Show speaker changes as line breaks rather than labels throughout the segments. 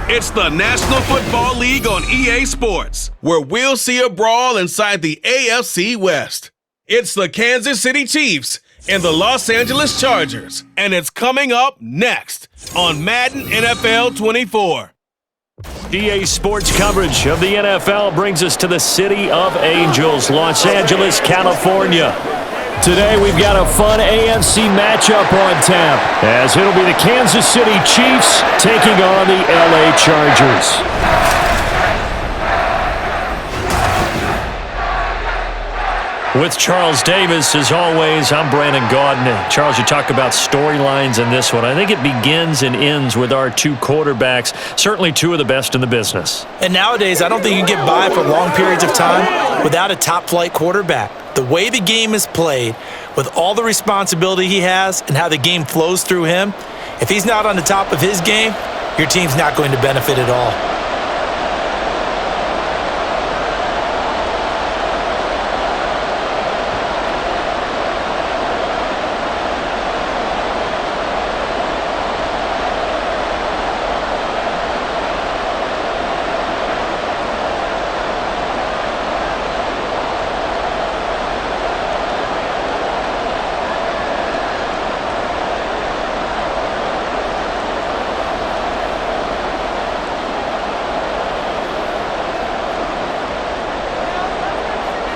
It's the National Football League on EA Sports, where we'll see a brawl inside the AFC West. It's the Kansas City Chiefs and the Los Angeles Chargers, and it's coming up next on Madden NFL 24.
EA Sports coverage of the NFL brings us to the City of Angels, Los Angeles, California. Today we've got a fun AFC matchup on tap, as it'll be the Kansas City Chiefs taking on the LA Chargers. With Charles Davis, as always, I'm Brandon Gaudin. Charles, you talk about storylines in this one. I think it begins and ends with our two quarterbacks, certainly two of the best in the business.
And nowadays, I don't think you can get by for long periods of time without a top-flight quarterback. The way the game is played, with all the responsibility he has and how the game flows through him, if he's not on the top of his game, your team's not going to benefit at all.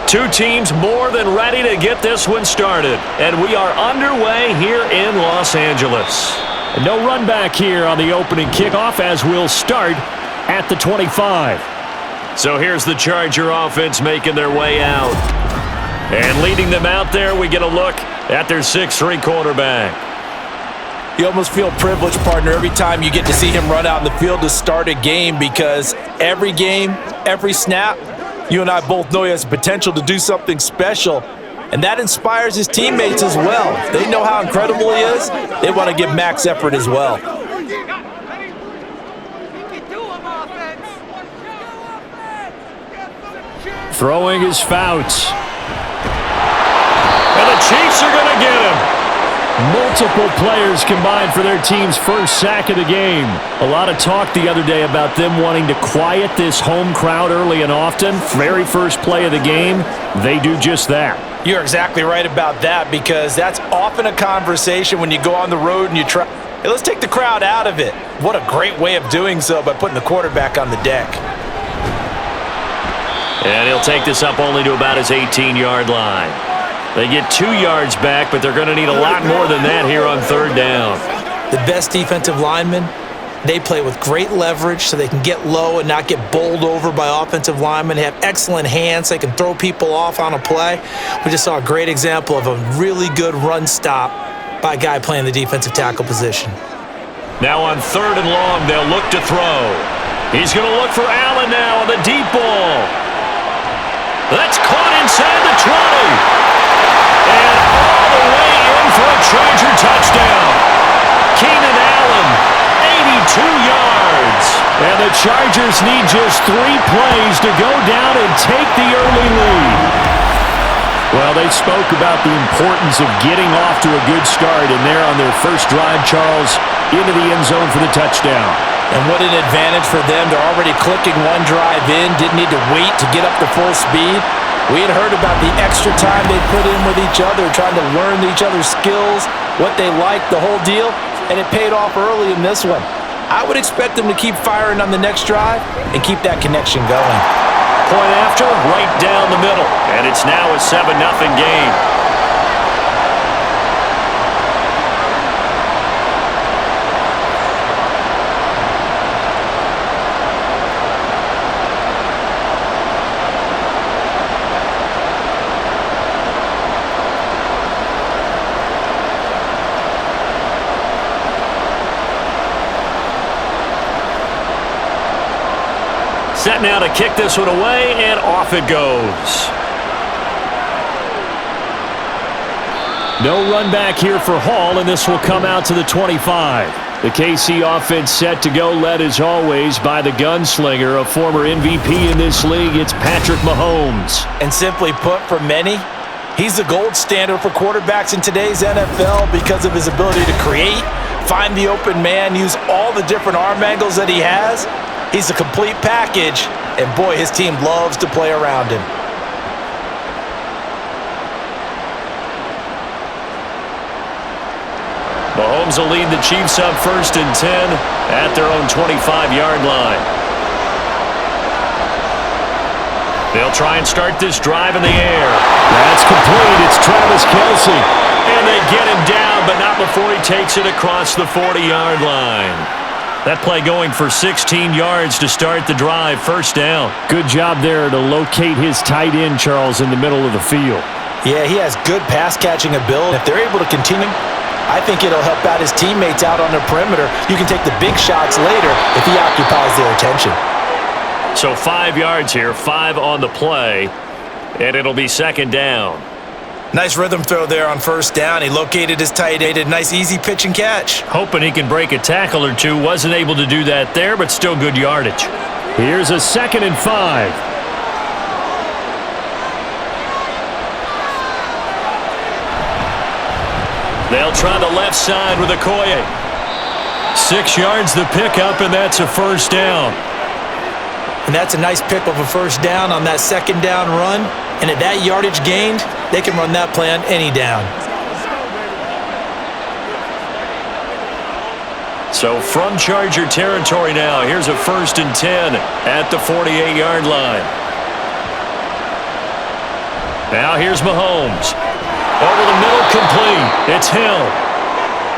Two teams more than ready to get this one started. And we are underway here in Los Angeles. And no run back here on the opening kickoff as we'll start at the 25. So here's the Charger offense making their way out. And leading them out there, we get a look at their 6'3" quarterback.
You almost feel privileged, partner, every time you get to see him run out in the field to start a game, because every game, every snap, you and I both know he has the potential to do something special, and that inspires his teammates as well. They know how incredible he is. They want to give max effort as well.
Throwing his Fouts. And the Chiefs are going to get him. Multiple players combined for their team's first sack of the game. A lot of talk the other day about them wanting to quiet this home crowd early and often. Very first play of the game, they do just that.
You're exactly right about that, because that's often a conversation when you go on the road and you try. Hey, let's take the crowd out of it. What a great way of doing so by putting the quarterback on the deck.
And he'll take this up only to about his 18-yard line. They get 2 yards back, but they're going to need a lot more than that here on third down.
The best defensive linemen, they play with great leverage so they can get low and not get bowled over by offensive linemen. They have excellent hands. They can throw people off on a play. We just saw a great example of a really good run stop by a guy playing the defensive tackle position.
Now on third and long, they'll look to throw. He's going to look for Allen now on the deep ball. That's caught inside the 20. And all the way in for a Charger touchdown. Keenan Allen, 82 yards. And the Chargers need just 3 plays to go down and take the early lead. Well, they spoke about the importance of getting off to a good start, and they're on their first drive, Charles, into the end zone for the touchdown.
And what an advantage for them. They're already clicking one drive in, didn't need to wait to get up to full speed. We had heard about the extra time they put in with each other, trying to learn each other's skills, what they like, the whole deal, and it paid off early in this one. I would expect them to keep firing on the next drive and keep that connection going.
Point after, right down the middle, and it's now a 7-0 game. Set now to kick this one away, and off it goes. No run back here for Hall, and this will come out to the 25. The KC offense set to go, led as always by the gunslinger, a former MVP in this league. It's Patrick Mahomes.
And simply put, for many, He's the gold standard for quarterbacks in today's NFL because of his ability to create, find the open man, use all the different arm angles that he has. He's a complete package, and boy, his team loves to play around him.
Mahomes will lead the Chiefs up 1st and 10 at their own 25-yard line. They'll try and start this drive in the air. That's complete. It's Travis Kelce. And they get him down, but not before he takes it across the 40-yard line. That play going for 16 yards to start the drive, 1st down.
Good job there to locate his tight end, Charles, in the middle of the field.
Yeah, he has good pass-catching ability. If they're able to continue, I think it'll help out his teammates out on the perimeter. You can take the big shots later if he occupies their attention.
So 5 yards here, 5 on the play, and it'll be 2nd down.
Nice rhythm throw there on 1st down. He located his tight end. Nice easy pitch and catch.
Hoping he can break a tackle or two. Wasn't able to do that there, but still good yardage.
Here's a 2nd and 5.
They'll try the left side with Okoye. 6 yards the pickup, and that's a 1st down.
And that's a nice pick of a 1st down on that 2nd down run. And at that yardage gained, they can run that play on any down.
So from Charger territory now, here's a 1st and 10 at the 48-yard line. Now here's Mahomes. Over the middle, complete. It's Hill.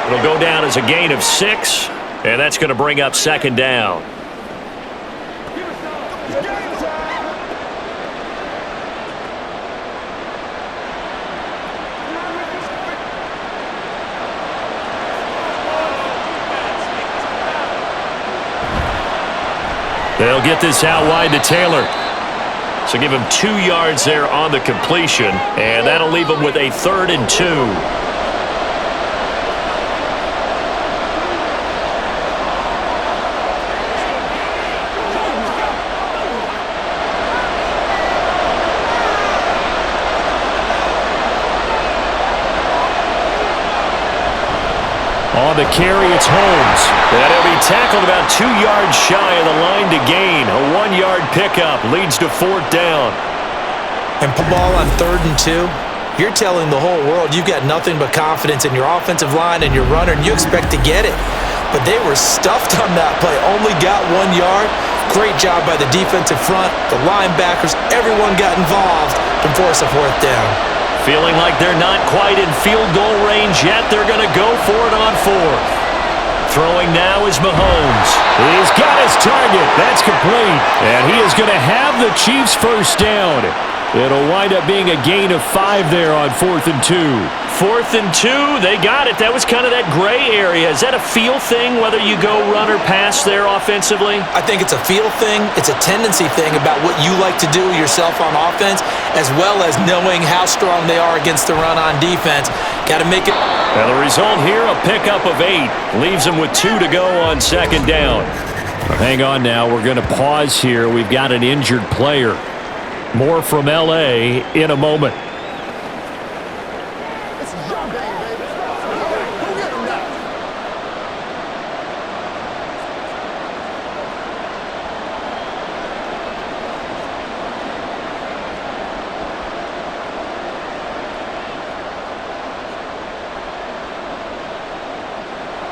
It'll go down as a gain of 6, and that's going to bring up 2nd down. They'll get this out wide to Taylor. So give him 2 yards there on the completion, and that'll leave him with a 3rd and 2.
On the carry, it's Holmes.
That'll be tackled about 2 yards shy of the line to gain. A 1-yard pickup leads to 4th down.
And put ball on 3rd and 2. You're telling the whole world you've got nothing but confidence in your offensive line and your runner, and you expect to get it. But they were stuffed on that play. Only got 1 yard. Great job by the defensive front, the linebackers. Everyone got involved to force a 4th down.
Feeling like they're not quite in field goal range yet. They're going to go for it on 4th. Throwing now is Mahomes.
He's got his target. That's complete. And he is going to have the Chiefs' 1st down. It'll wind up being a gain of 5 there on 4th and 2.
4th and 2, they got it. That was kind of that gray area. Is that a feel thing, whether you go run or pass there offensively?
I think it's a feel thing. It's a tendency thing about what you like to do yourself on offense, as well as knowing how strong they are against the run on defense. Got to make it.
Now the result here, a pickup of 8. Leaves them with 2 to go on 2nd down.
Hang on now. We're going to pause here. We've got an injured player. More from L.A. in a moment.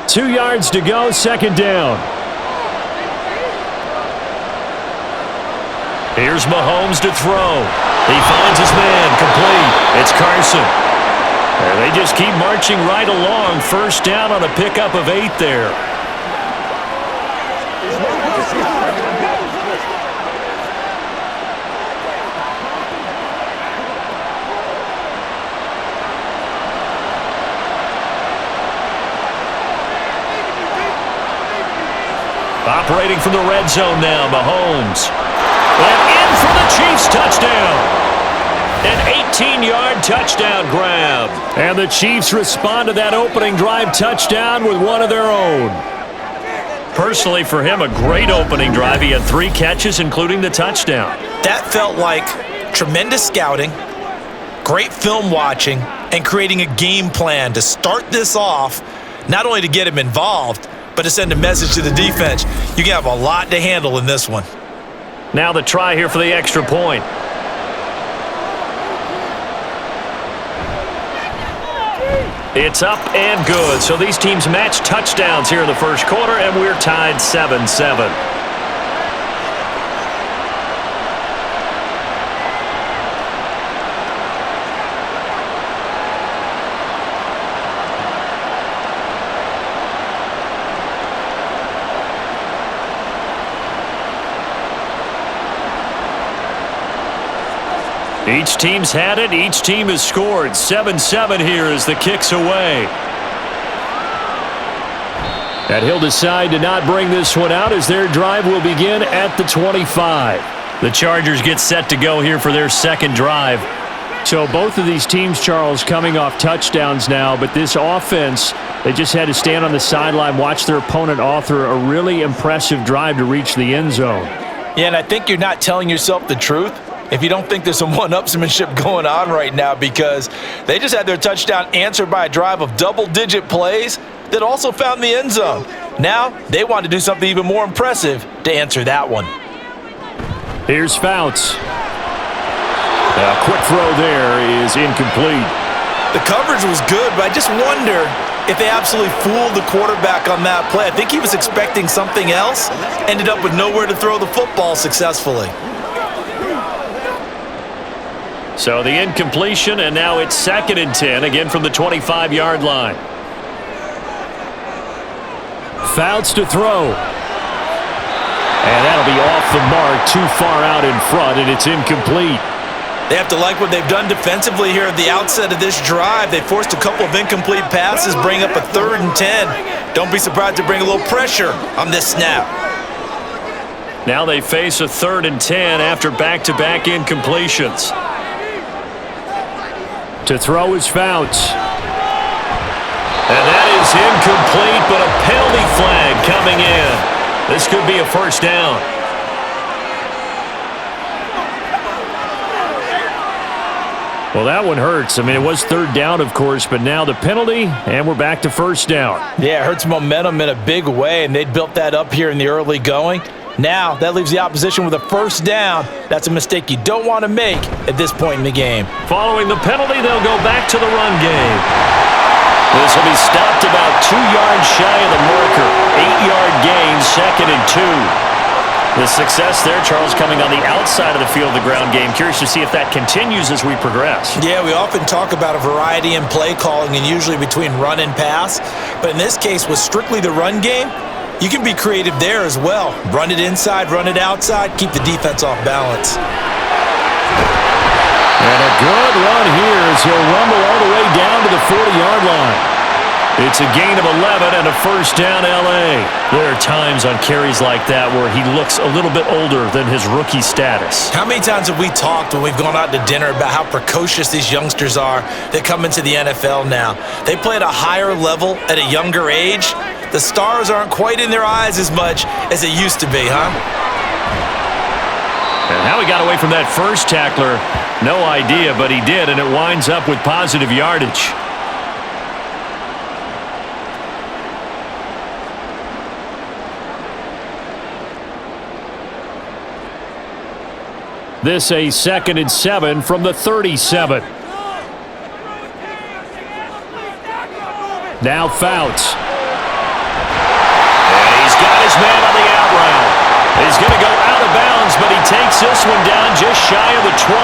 Two yards to go, 2nd down.
Here's Mahomes to throw. He finds his man, complete. It's Carson. And they just keep marching right along. 1st down on a pickup of 8 there. Operating from the red zone now, Mahomes. And in for the Chiefs touchdown. An 18-yard touchdown grab.
And the Chiefs respond to that opening drive touchdown with one of their own.
Personally, for him, a great opening drive. He had 3 catches, including the touchdown.
That felt like tremendous scouting, great film watching, and creating a game plan to start this off, not only to get him involved, but to send a message to the defense. You can have a lot to handle in this one.
Now the try here for the extra point. It's up and good. So these teams match touchdowns here in the first quarter, and we're tied 7-7. Each team's had it. Each team has scored. 7-7 here as the kick's away.
And he'll decide to not bring this one out as their drive will begin at the 25.
The Chargers get set to go here for their second drive.
So both of these teams, Charles, coming off touchdowns now, but this offense, they just had to stand on the sideline, watch their opponent author a really impressive drive to reach the end zone.
Yeah, and I think you're not telling yourself the truth if you don't think there's some one-upsmanship going on right now, because they just had their touchdown answered by a drive of double-digit plays that also found the end zone. Now they want to do something even more impressive to answer that one.
Here's Fouts. A quick throw there is incomplete.
The coverage was good, but I just wonder if they absolutely fooled the quarterback on that play. I think he was expecting something else, ended up with nowhere to throw the football successfully.
So the incompletion, and now it's 2nd and 10, again from the 25-yard line.
Fouts to throw. And that'll be off the mark, too far out in front, and it's incomplete.
They have to like what they've done defensively here at the outset of this drive. They forced a couple of incomplete passes, bring up a 3rd and 10. Don't be surprised to bring a little pressure on this snap.
Now they face a 3rd and 10 after back-to-back incompletions.
To throw is Fouts.
And that is incomplete, but a penalty flag coming in. This could be a first down.
Well, that one hurts. I mean, it was 3rd down, of course, but now the penalty, and we're back to first down.
Yeah, it hurts momentum in a big way, and they'd built that up here in the early going. Now, that leaves the opposition with a first down. That's a mistake you don't want to make at this point in the game.
Following the penalty, they'll go back to the run game. This will be stopped about 2 yards shy of the marker. 8-yard gain, 2nd and 2. The success there, Charles, coming on the outside of the field of the ground game. Curious to see if that continues as we progress.
Yeah, we often talk about a variety in play calling and usually between run and pass. But in this case, with strictly the run game, you can be creative there as well. Run it inside, run it outside, keep the defense off balance.
And a good run here as he'll rumble all the way down to the 40-yard line. It's a gain of 11 and a first down, L.A.
There are times on carries like that where he looks a little bit older than his rookie status.
How many times have we talked when we've gone out to dinner about how precocious these youngsters are that come into the NFL now? They play at a higher level at a younger age. The stars aren't quite in their eyes as much as they used to be, huh?
And how he got away from that first tackler, no idea, but he did, and it winds up with positive yardage.
This a 2nd and 7 from the 37. Now Fouts.
And he's got his man on the out route. He's going to go out of bounds, but he takes this one down just shy of the 20.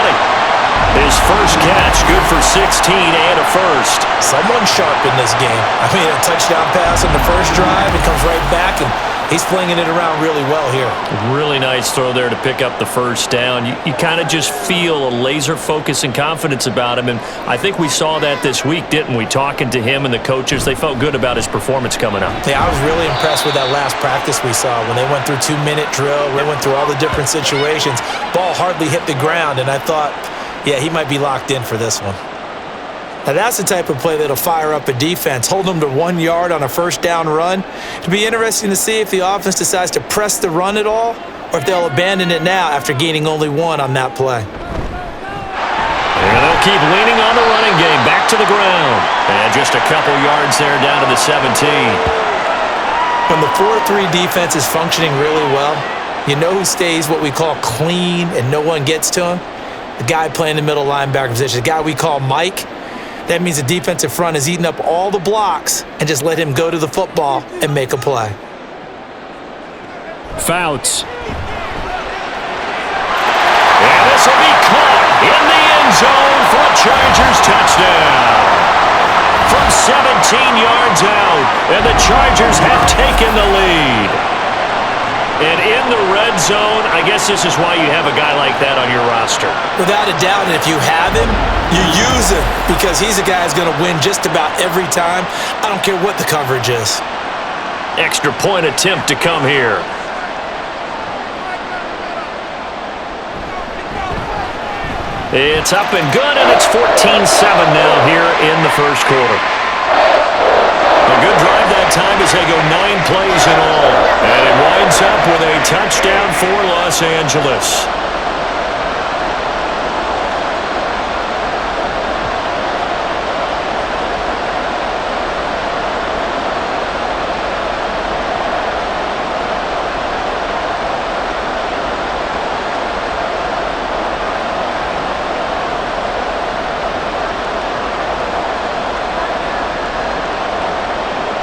His first catch, good for 16 and a first.
Someone sharp in this game. I mean, a touchdown pass on the first drive, it comes right back, and he's flinging it around really well here.
Really nice throw there to pick up the first down. You kind of just feel a laser focus and confidence about him, and I think we saw that this week, didn't we? Talking to him and the coaches, they felt good about his performance coming up.
Yeah, I was really impressed with that last practice we saw when they went through 2-minute drill. They went through all the different situations. Ball hardly hit the ground, and I thought, yeah, he might be locked in for this one. Now, that's the type of play that'll fire up a defense. Hold them to 1 yard on a first down run. It'll be interesting to see if the offense decides to press the run at all or if they'll abandon it now after gaining only 1 on that play.
And they'll keep leaning on the running game. Back to the ground. And just a couple yards there down to the 17.
When the 4-3 defense is functioning really well, you know who stays what we call clean and no one gets to him? The guy playing the middle linebacker position, the guy we call Mike. That means the defensive front is eating up all the blocks and just let him go to the football and make a play.
Fouts.
And this will be caught in the end zone for a Chargers touchdown. From 17 yards out, and the Chargers have taken the lead. And in the red zone, I guess this is why you have a guy like that on your roster.
Without a doubt, and if you have him, you use him because he's a guy who's going to win just about every time. I don't care what the coverage is.
Extra point attempt to come here. It's up and good, and it's 14-7 now here in the first quarter. A good drive that time as they go 9 plays in all. And it winds up with a touchdown for Los Angeles.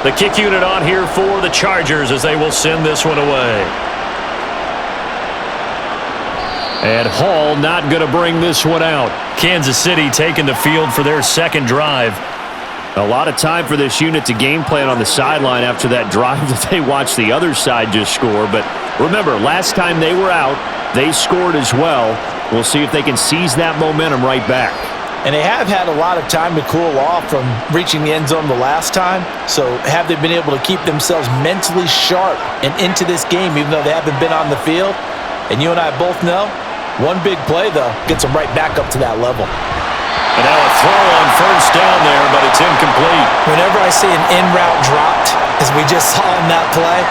The kick unit on here for the Chargers as they will send this one away.
And Hall not going to bring this one out. Kansas City taking the field for their second drive. A lot of time for this unit to game plan on the sideline after that drive that they watched the other side just score. But remember, last time they were out, they scored as well. We'll see if they can seize that momentum right back.
And they have had a lot of time to cool off from reaching the end zone the last time. So have they been able to keep themselves mentally sharp and into this game even though they haven't been on the field? And you and I both know, one big play, though, gets them right back up to that level.
And now a throw on first down there, but it's incomplete.
Whenever I see an in-route dropped, as we just saw in that play,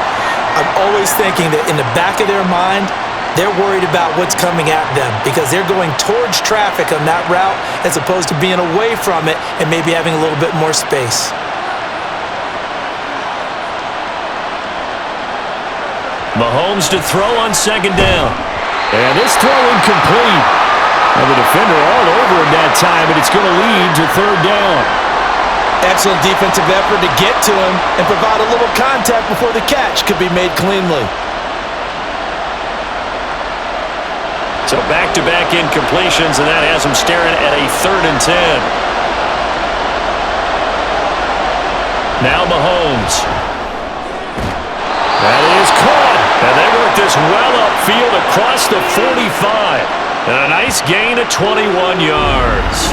I'm always thinking that in the back of their mind, they're worried about what's coming at them because they're going towards traffic on that route as opposed to being away from it and maybe having a little bit more space.
Mahomes to throw on second down.
And this throw incomplete. And the defender all over him that time, but it's going to lead to third down.
Excellent defensive effort to get to him and provide a little contact before the catch could be made cleanly.
So back-to-back incompletions, and that has them staring at a 3rd and 10. Now Mahomes. That is caught. And they work this well upfield across the 45. And a nice gain of 21 yards.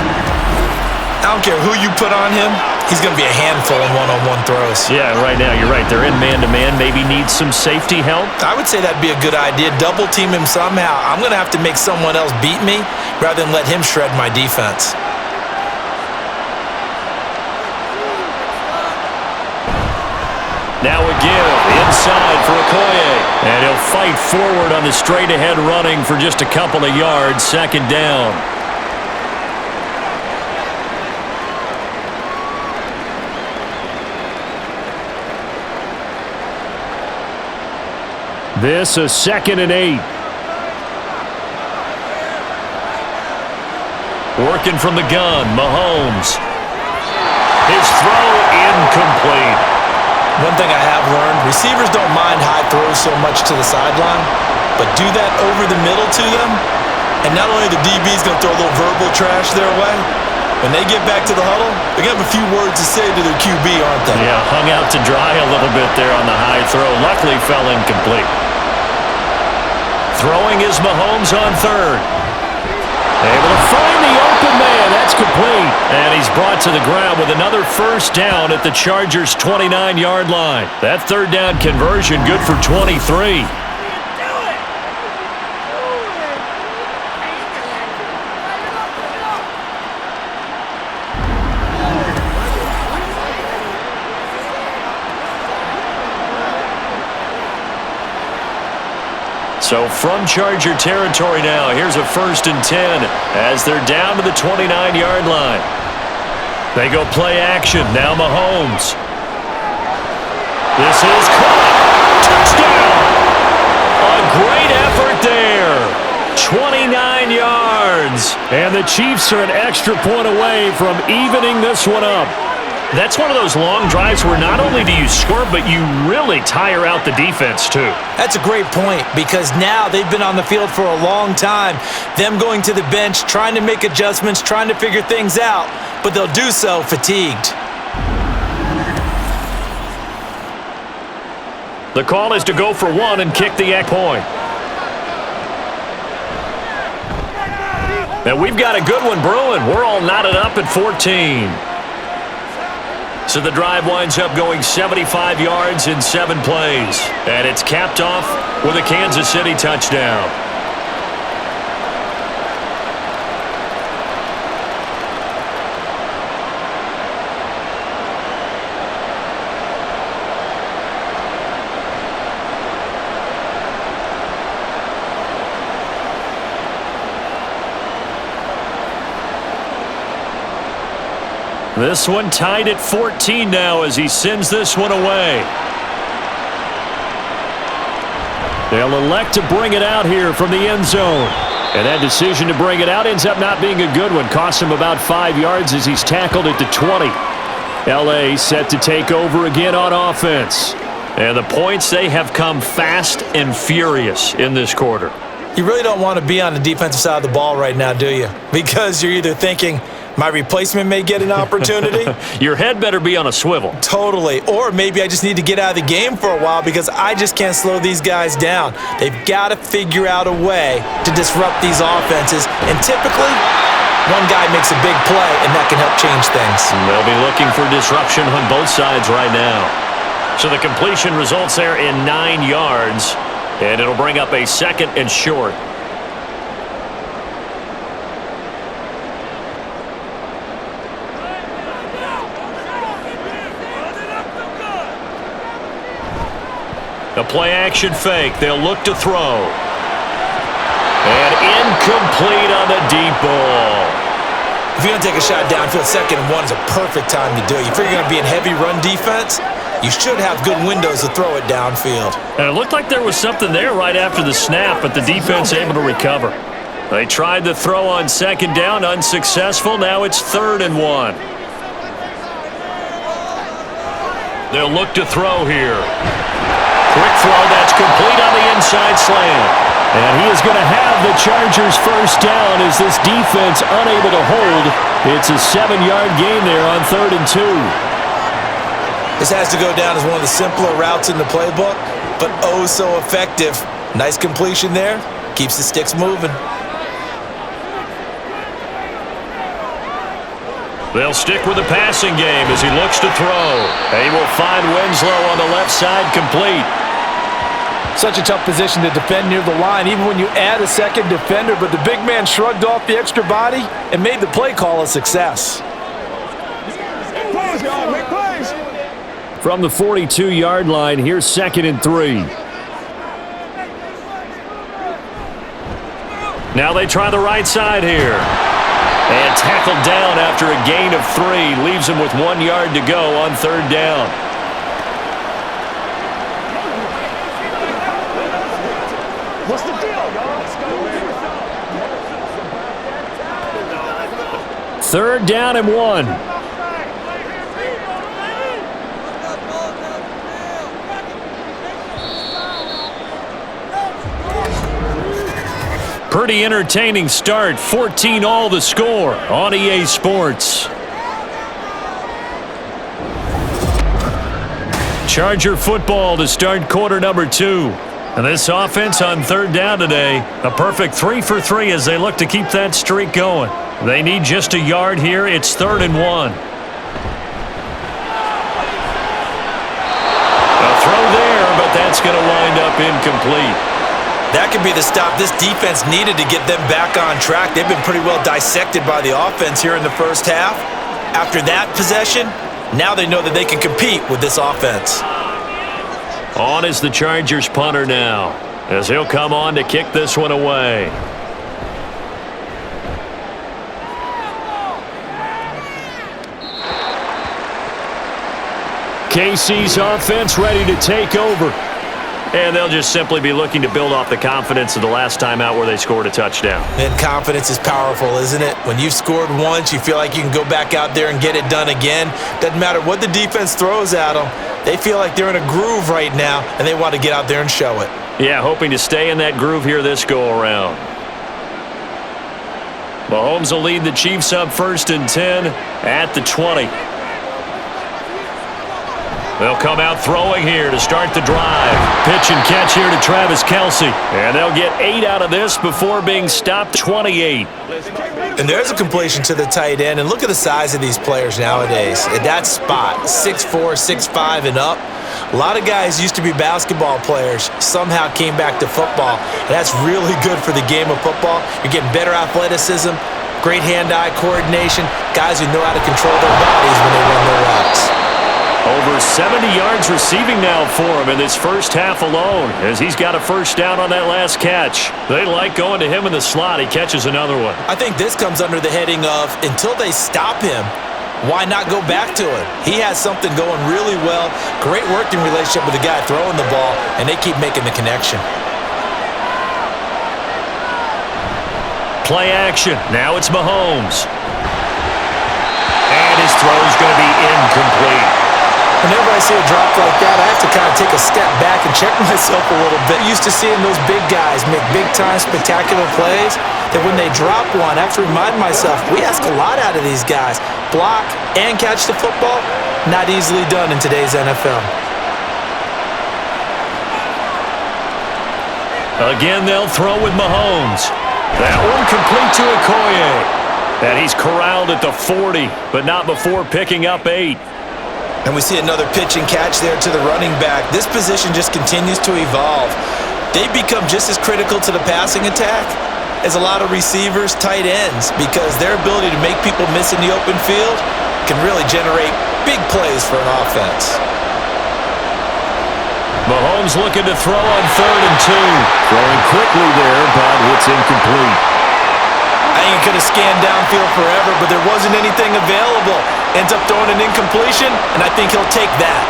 I don't care who you put on him, he's going to be a handful in one-on-one throws.
Yeah, right now, you're right. They're in man-to-man. Maybe needs some safety help.
I would say that'd be a good idea. Double team him somehow. I'm going to have to make someone else beat me rather than let him shred my defense.
Now a give inside for Okoye. And he'll fight forward on the straight-ahead running for just a couple of yards. Second down.
This is 2nd and 8.
Working from the gun, Mahomes. His throw incomplete.
One thing I have learned, receivers don't mind high throws so much to the sideline, but do that over the middle to them, and not only the DB's going to throw a little verbal trash their way, when they get back to the huddle, they're going to have a few words to say to their QB, aren't they?
Yeah, hung out to dry a little bit there on the high throw. Luckily fell incomplete. Throwing is Mahomes on 3rd. Able to find the open man. That's complete. And he's brought to the ground with another first down at the Chargers' 29-yard line. That 3rd down conversion good for 23. So from Charger territory now, here's a 1st and 10 as they're down to the 29-yard line. They go play action. Now Mahomes. This is caught. Touchdown. A great effort there. 29 yards. And the Chiefs are an extra point away from evening this one up. That's one of those long drives where not only do you score, but you really tire out the defense too.
That's a great point because now they've been on the field for a long time. Them going to the bench, trying to make adjustments, trying to figure things out, but they'll do so fatigued.
The call is to go for one and kick the point. And we've got a good one brewing. We're all knotted up at 14. So the drive winds up going 75 yards in 7 plays. And it's capped off with a Kansas City touchdown. This one tied at 14 now as he sends this one away. They'll elect to bring it out here from the end zone. And that decision to bring it out ends up not being a good one. Costs him about 5 yards as he's tackled at the 20. L.A. set to take over again on offense. And the points, they have come fast and furious in this quarter.
You really don't want to be on the defensive side of the ball right now, do you? Because you're either thinking, my replacement may get an opportunity.
Your head better be on a swivel.
Totally. Or maybe I just need to get out of the game for a while because I just can't slow these guys down. They've got to figure out a way to disrupt these offenses. And typically, one guy makes a big play, and that can help change things.
They'll be looking for disruption on both sides right now. So the completion results there in 9 yards, and it'll bring up a 2nd and short. A play-action fake. They'll look to throw. And incomplete on the deep ball.
If you're going to take a shot downfield, 2nd and 1 is a perfect time to do it. If you're going to be in heavy run defense, you should have good windows to throw it downfield.
And it looked like there was something there right after the snap, but the defense able to recover. They tried the throw on 2nd down, unsuccessful. Now it's 3rd and 1. They'll look to throw here. Quick throw, that's complete on the inside slant.
And he is going to have the Chargers first down as this defense unable to hold. It's a 7-yard gain there on 3rd and 2.
This has to go down as one of the simpler routes in the playbook, but oh so effective. Nice completion there. Keeps the sticks moving.
They'll stick with the passing game as he looks to throw. And he will find Winslow on the left side complete.
Such a tough position to defend near the line, even when you add a 2nd defender, but the big man shrugged off the extra body and made the play call a success.
From the 42-yard line, here's 2nd and 3.
Now they try the right side here. And tackled down after a gain of 3. Leaves him with 1 yard to go on 3rd down.
What's the deal, y'all?
3rd down and 1.
Pretty entertaining start. 14-all the score on EA Sports. Charger football to start quarter number 2. And this offense on 3rd down today, a perfect 3 for 3 as they look to keep that streak going. They need just a yard here. It's 3rd and 1. A throw there, but that's going to wind up incomplete.
That could be the stop this defense needed to get them back on track. They've been pretty well dissected by the offense here in the first half. After that possession, now they know that they can compete with this offense.
On is the Chargers punter now. as he'll come on to kick this one away. KC's offense ready to take over. And they'll just simply be looking to build off the confidence of the last time out where they scored a touchdown.
And confidence is powerful, isn't it? When you've scored once, you feel like you can go back out there and get it done again. Doesn't matter what the defense throws at them. They feel like they're in a groove right now, and they want to get out there and show it.
Yeah, hoping to stay in that groove here this go-around. Mahomes will lead the Chiefs up 1st and 10 at the 20. They'll come out throwing here to start the drive. Pitch and catch here to Travis Kelce. And they'll get 8 out of this before being stopped 28.
And there's a completion to the tight end. And look at the size of these players nowadays. At that spot, 6'4", 6'5", and up. A lot of guys used to be basketball players, somehow came back to football. And that's really good for the game of football. You're getting better athleticism, great hand-eye coordination, guys who know how to control their bodies when they run their routes.
Over 70 yards receiving now for him in this first half alone, as he's got a first down on that last catch. They like going to him in the slot. He catches another one.
I think this comes under the heading of, until they stop him, why not go back to it? He has something going really well, great working relationship with the guy throwing the ball, and they keep making the connection.
Play action. Now it's Mahomes. And his throw's going to be incomplete.
Whenever I see a drop like that, I have to kind of take a step back and check myself a little bit. Used to seeing those big guys make big-time spectacular plays, that when they drop one, I have to remind myself, we ask a lot out of these guys. Block and catch the football, not easily done in today's NFL.
Again, they'll throw with Mahomes. That one complete to Okoye. And he's corralled at the 40, but not before picking up 8.
And we see another pitch and catch there to the running back. This position just continues to evolve. They become just as critical to the passing attack as a lot of receivers, tight ends, because their ability to make people miss in the open field can really generate big plays for an offense.
Mahomes looking to throw on 3rd and 2. Throwing quickly there, but it's incomplete.
I think he could have scanned downfield forever, but there wasn't anything available. Ends up throwing an incompletion, and I think he'll take that.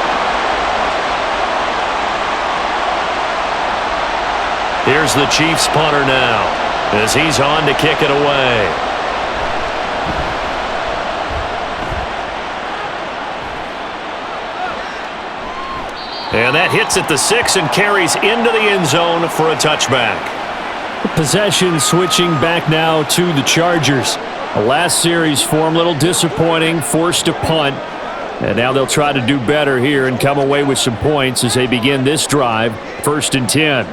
Here's the Chiefs punter now, as he's on to kick it away. And that hits at the 6 and carries into the end zone for a touchback.
Possession switching back now to the Chargers. The last series for them, a little disappointing, forced to punt. And now they'll try to do better here and come away with some points as they begin this drive, 1st and 10.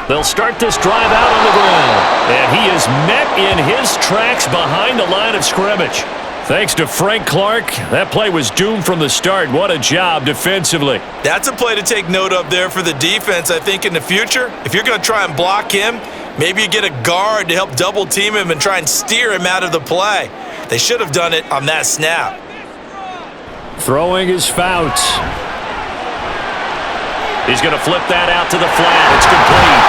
They'll start this drive out on the ground. And he is met in his tracks behind the line of scrimmage. Thanks to Frank Clark, that play was doomed from the start. What a job defensively.
That's a play to take note of there for the defense, I think, in the future. If you're going to try and block him, maybe you get a guard to help double team him and try and steer him out of the play. They should have done it on that snap.
Throwing is Fouts.
He's going to flip that out to the flat. It's complete.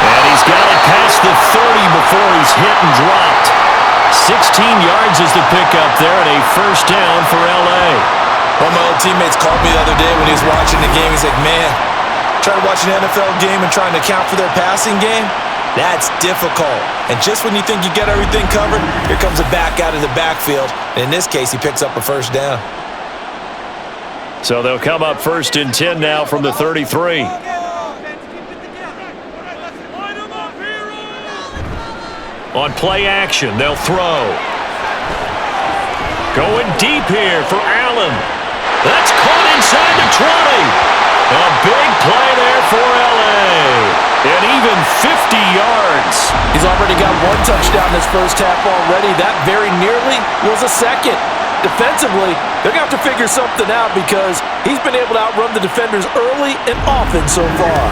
And he's got it past the 30 before he's hit and dropped. 16 yards is the pickup there and a first down for L.A.
One of my old teammates called me the other day when he was watching the game. He's like, man, trying to watch an NFL game and trying to account for their passing game, that's difficult. And just when you think you got everything covered, here comes a back out of the backfield. And in this case, he picks up a first down.
So they'll come up 1st and 10 now from the 33. On play action, they'll throw. Going deep here for Allen. That's caught inside the 20. A big play there for L.A. And even 50 yards.
He's already got one touchdown this first half already. That very nearly was a second. Defensively, they're going to have to figure something out because he's been able to outrun the defenders early and often so far.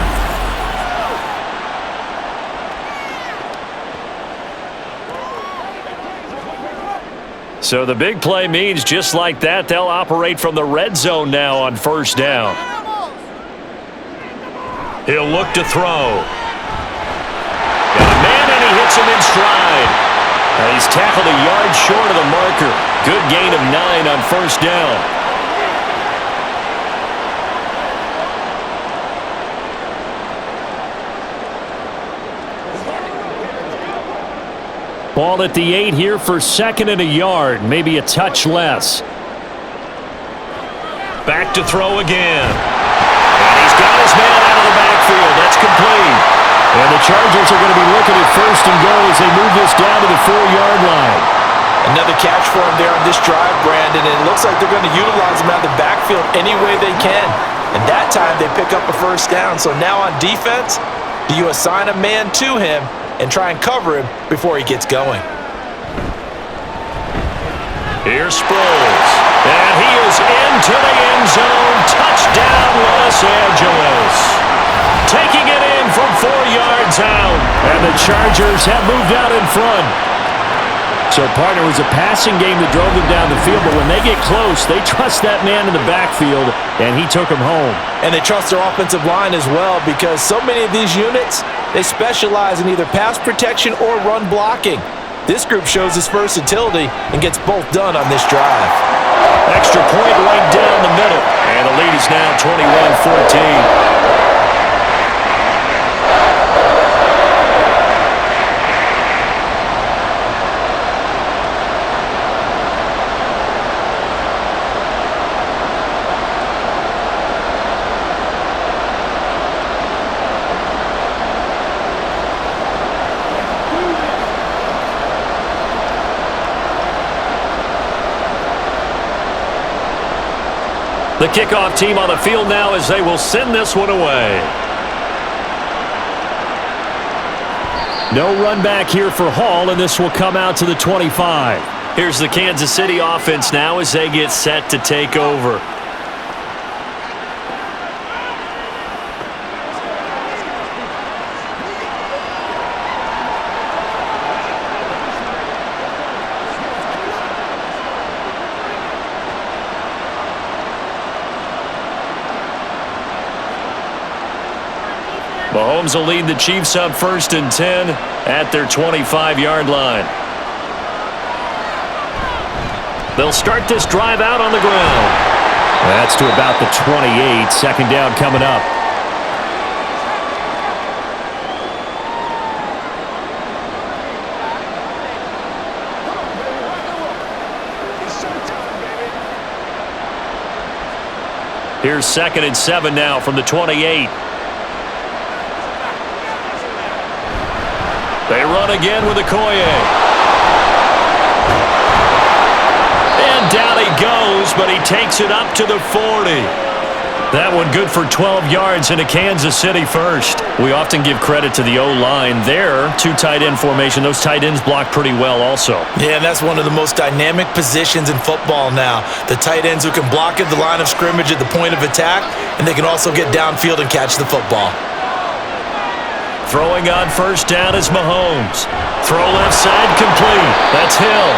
So the big play means just like that, they'll operate from the red zone now on first down. He'll look to throw. Got a man, and he hits him in stride. He's tackled a yard short of the marker. Good gain of 9 on first down. Ball at the 8 here for second and a yard, maybe a touch less. Back to throw again. And he's got his man out of the backfield. That's complete. And the Chargers are going to be looking at first and goal as they move this down to the 4-yard line.
Another catch for him there on this drive, Brandon, and it looks like they're going to utilize him out of the backfield any way they can. And that time they pick up a first down. So now on defense, do you assign a man to him and try and cover him before he gets going?
Here's Sproles. And he is into the end zone. Touchdown, Los Angeles. Taking it in from 4 yards out. And the Chargers have moved out in front. So, partner, it was a passing game that drove them down the field, but when they get close, they trust that man in the backfield, and he took him home.
And they trust their offensive line as well, because so many of these units, they specialize in either pass protection or run blocking. This group shows its versatility and gets both done on this drive.
Extra point right down the middle, and the lead is now 21-14. The kickoff team on the field now as they will send this one away. No run back here for Hall, and this will come out to the 25. Here's the Kansas City offense now as they get set to take over. Mahomes will lead the Chiefs up 1st and 10 at their 25-yard line. They'll start this drive out on the ground. That's to about the 28. Second down coming up. Here's 2nd and 7 now from the 28. They run again with Okoye. And down he goes, but he takes it up to the 40. That one good for 12 yards in a Kansas City first. We often give credit to the O-line there. 2 tight end formation. Those tight ends block pretty well also.
Yeah, and that's one of the most dynamic positions in football now. The tight ends who can block at the line of scrimmage at the point of attack, and they can also get downfield and catch the football.
Throwing on first down is Mahomes. Throw left side complete. That's Hill.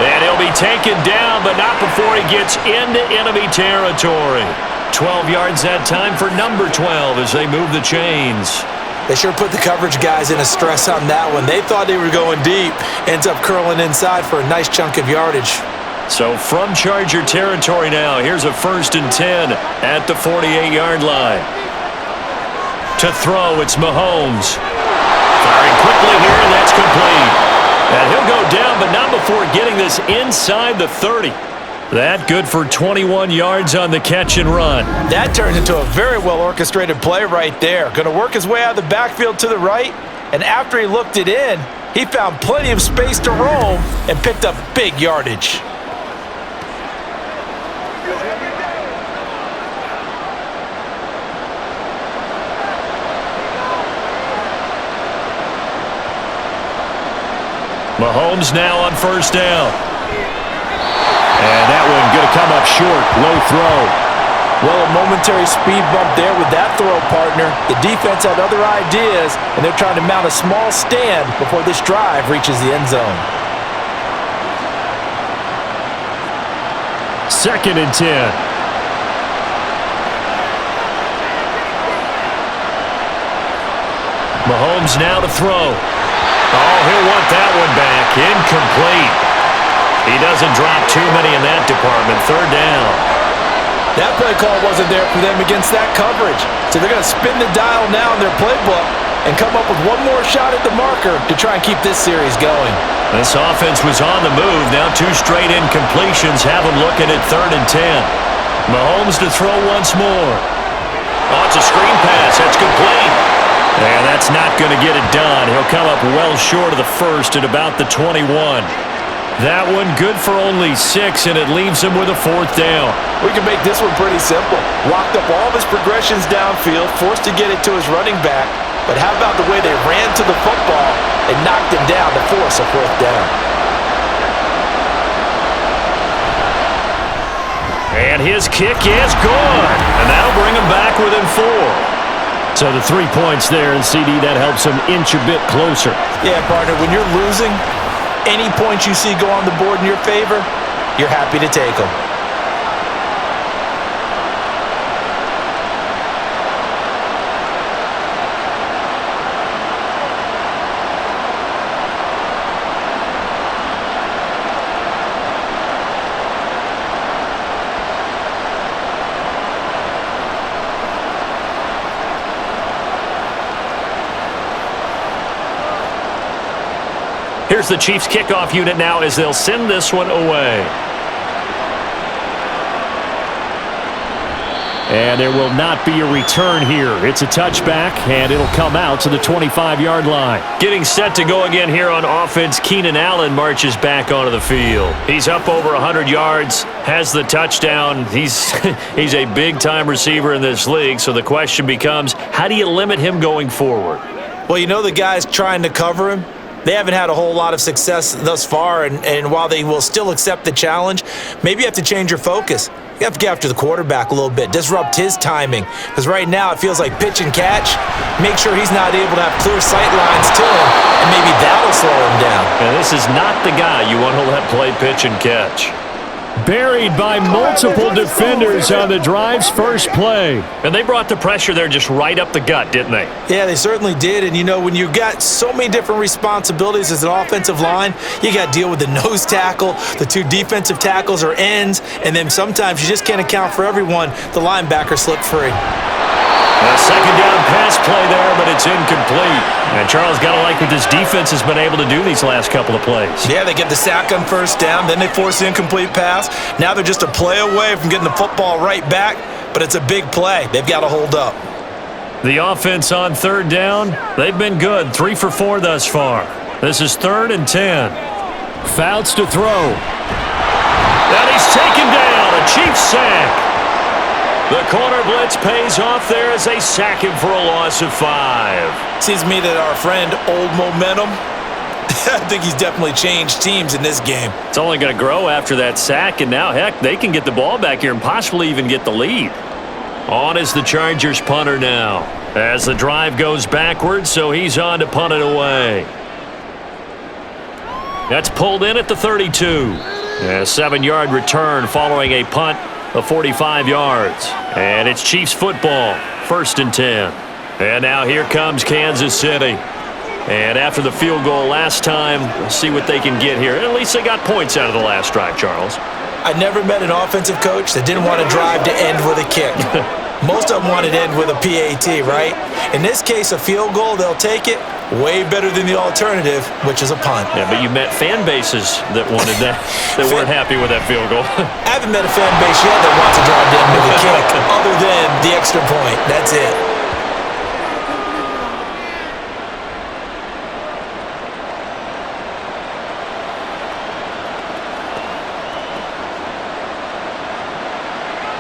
And he'll be taken down, but not before he gets into enemy territory. 12 yards that time for number 12 as they move the chains.
They sure put the coverage guys in a stress on that one. They thought they were going deep. Ends up curling inside for a nice chunk of yardage.
So from Charger territory now, here's a 1st and 10 at the 48-yard line. To throw, it's Mahomes. Firing quickly here, and that's complete. And he'll go down, but not before getting this inside the 30. That good for 21 yards on the catch and run.
That turns into a very well-orchestrated play right there. Going to work his way out of the backfield to the right, and after he looked it in, he found plenty of space to roam and picked up big yardage.
Mahomes now on first down. And that one going to come up short. Low throw.
Well, a momentary speed bump there with that throw, partner. The defense had other ideas, and they're trying to mount a small stand before this drive reaches the end zone.
2nd and 10. Mahomes now to throw. Oh, he'll want that one back. Incomplete. He doesn't drop too many in that department. 3rd down.
That play call wasn't there for them against that coverage. So they're going to spin the dial now in their playbook and come up with one more shot at the marker to try and keep this series going.
This offense was on the move. Now 2 straight incompletions have them looking at 3rd and 10. Mahomes to throw once more. Oh, it's a screen pass. That's complete. And that's not going to get it done. He'll come up well short of the first at about the 21. That one good for only 6, and it leaves him with a 4th down.
We can make this one pretty simple. Locked up all of his progressions downfield, forced to get it to his running back. But how about the way they ran to the football and knocked him down to force a 4th down?
And his kick is good. And that'll bring him back within 4. So the 3 points there, and CD, that helps him inch a bit closer.
Yeah, partner, when you're losing, any points you see go on the board in your favor, you're happy to take them.
Here's the Chiefs kickoff unit now as they'll send this one away. And there will not be a return here. It's a touchback, and it'll come out to the 25-yard line. Getting set to go again here on offense, Keenan Allen marches back onto the field. He's up over 100 yards, has the touchdown. He's a big-time receiver in this league, so the question becomes, how do you limit him going forward?
Well, you know the guys trying to cover him, they haven't had a whole lot of success thus far, and while they will still accept the challenge, maybe you have to change your focus. You have to get after the quarterback a little bit, disrupt his timing, because right now it feels like pitch and catch. Make sure he's not able to have clear sight lines to him, and maybe that'll slow him down.
And this is not the guy you want to let play pitch and catch. Buried by multiple defenders on the drive's first play. And they brought the pressure there just right up the gut, didn't they?
Yeah, they certainly did. And, you know, when you've got so many different responsibilities as an offensive line, you got to deal with the nose tackle, the 2 defensive tackles or ends, and then sometimes you just can't account for everyone. The linebacker slipped free.
A 2nd down pass play there, but it's incomplete. And Charles, got to like what this defense has been able to do these last couple of plays.
Yeah, they get the sack on 1st down, then they force the incomplete pass. Now they're just a play away from getting the football right back, but it's a big play. They've got to hold up.
The offense on 3rd down, they've been good. 3 for 4 thus far. This is 3rd and 10. Fouts to throw. And he's taken down. A Chiefs sack. The corner blitz pays off there as they sack him for a loss of 5.
Seems to me that our friend Old Momentum, I think he's definitely changed teams in this game.
It's only going to grow after that sack, and now, heck, they can get the ball back here and possibly even get the lead. On is the Chargers punter now as the drive goes backwards, so he's on to punt it away. That's pulled in at the 32. A 7-yard return following a punt of 45 yards. And it's Chiefs football, 1st and 10. And now here comes Kansas City. And after the field goal last time, we'll see what they can get here. At least they got points out of the last drive, Charles.
I never met an offensive coach that didn't want to drive to end with a kick. Most of them wanted to end with a PAT, right? In this case, a field goal, they'll take it. Way better than the alternative, which is a punt.
Yeah, but you met fan bases that wanted that, that weren't happy with that field goal.
I haven't met a fan base yet that wants to drive to end with a kick, other than the extra point. That's it.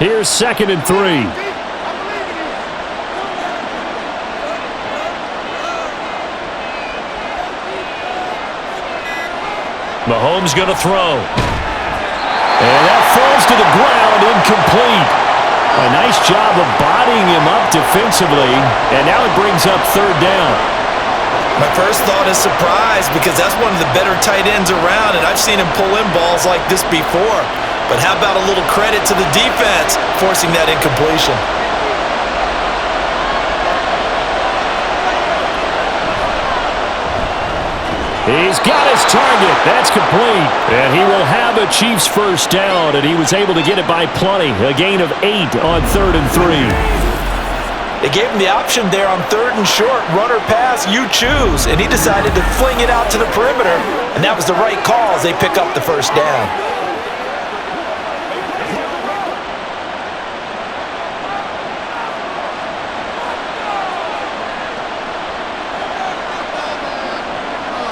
Here's 2nd and 3. Mahomes going to throw. And that falls to the ground, incomplete. A nice job of bodying him up defensively, and now it brings up 3rd down.
My first thought is surprise, because that's one of the better tight ends around, and I've seen him pull in balls like this before. But how about a little credit to the defense forcing that incompletion?
He's got his target. That's complete. And he will have a Chiefs first down, and he was able to get it by plenty. A gain of 8 on 3rd and 3.
They gave him the option there on 3rd and short. Run or pass, you choose. And he decided to fling it out to the perimeter. And that was the right call as they pick up the first down.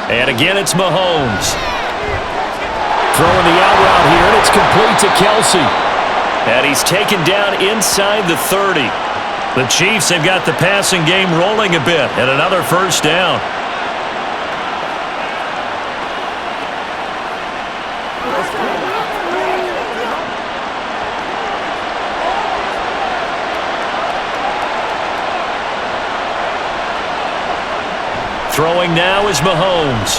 And again, it's Mahomes. Throwing the out route here, and it's complete to Kelsey. And he's taken down inside the 30. The Chiefs have got the passing game rolling a bit, and another first down. Throwing now is Mahomes.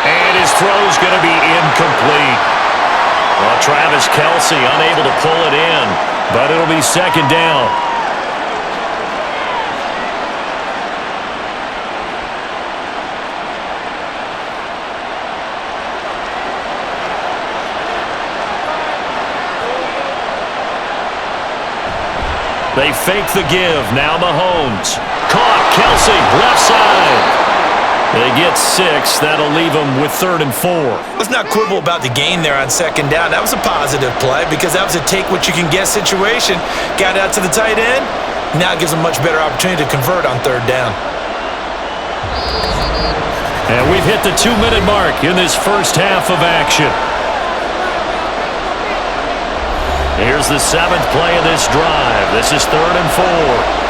And his throw's going to be incomplete. Well, Travis Kelsey unable to pull it in, but it'll be second down. They fake the give. Now Mahomes. Caught. Kelsey, left side. They get 6. That'll leave them with 3rd and 4.
Let's not quibble about the gain there on second down. That was a positive play because that was a take-what-you-can-get situation. Got out to the tight end. Now it gives them a much better opportunity to convert on 3rd down.
And we've hit the 2-minute mark in this first half of action. Here's the 7th play of this drive. This is 3rd and 4.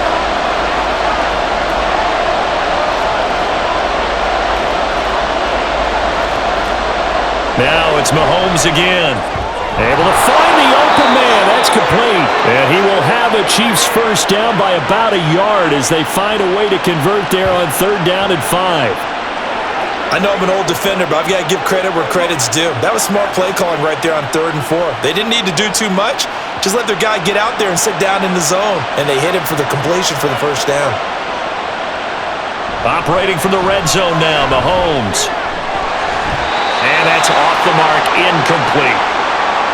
Now it's Mahomes again. Able to find the open man. That's complete. And he will have a Chiefs first down by about a yard as they find a way to convert there on 3rd down and 5.
I know I'm an old defender, but I've got to give credit where credit's due. That was smart play calling right there on 3rd and 4. They didn't need to do too much. Just let their guy get out there and sit down in the zone. And they hit him for the completion for the first down.
Operating from the red zone now, Mahomes. And that's off the mark, incomplete.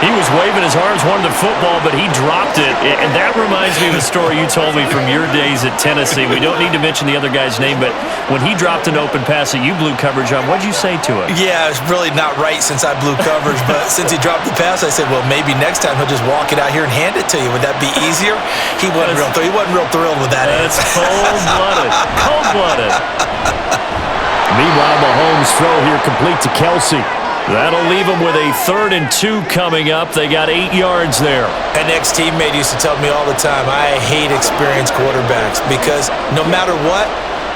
He was waving his arms, wanted the football, but he dropped it. And that reminds me of a story you told me from your days at Tennessee. We don't need to mention the other guy's name, but when he dropped an open pass that you blew coverage on, what did you say to him?
Yeah, it's really not right since I blew coverage, but since he dropped the pass, I said, well, maybe next time he'll just walk it out here and hand it to you. Would that be easier? He wasn't real thrilled with that.
That's cold-blooded. Cold-blooded. Meanwhile, Mahomes' throw here complete to Kelsey. That'll leave them with a 3rd and 2 coming up. They got 8 yards there.
An ex-teammate used to tell me all the time, I hate experienced quarterbacks because no matter what,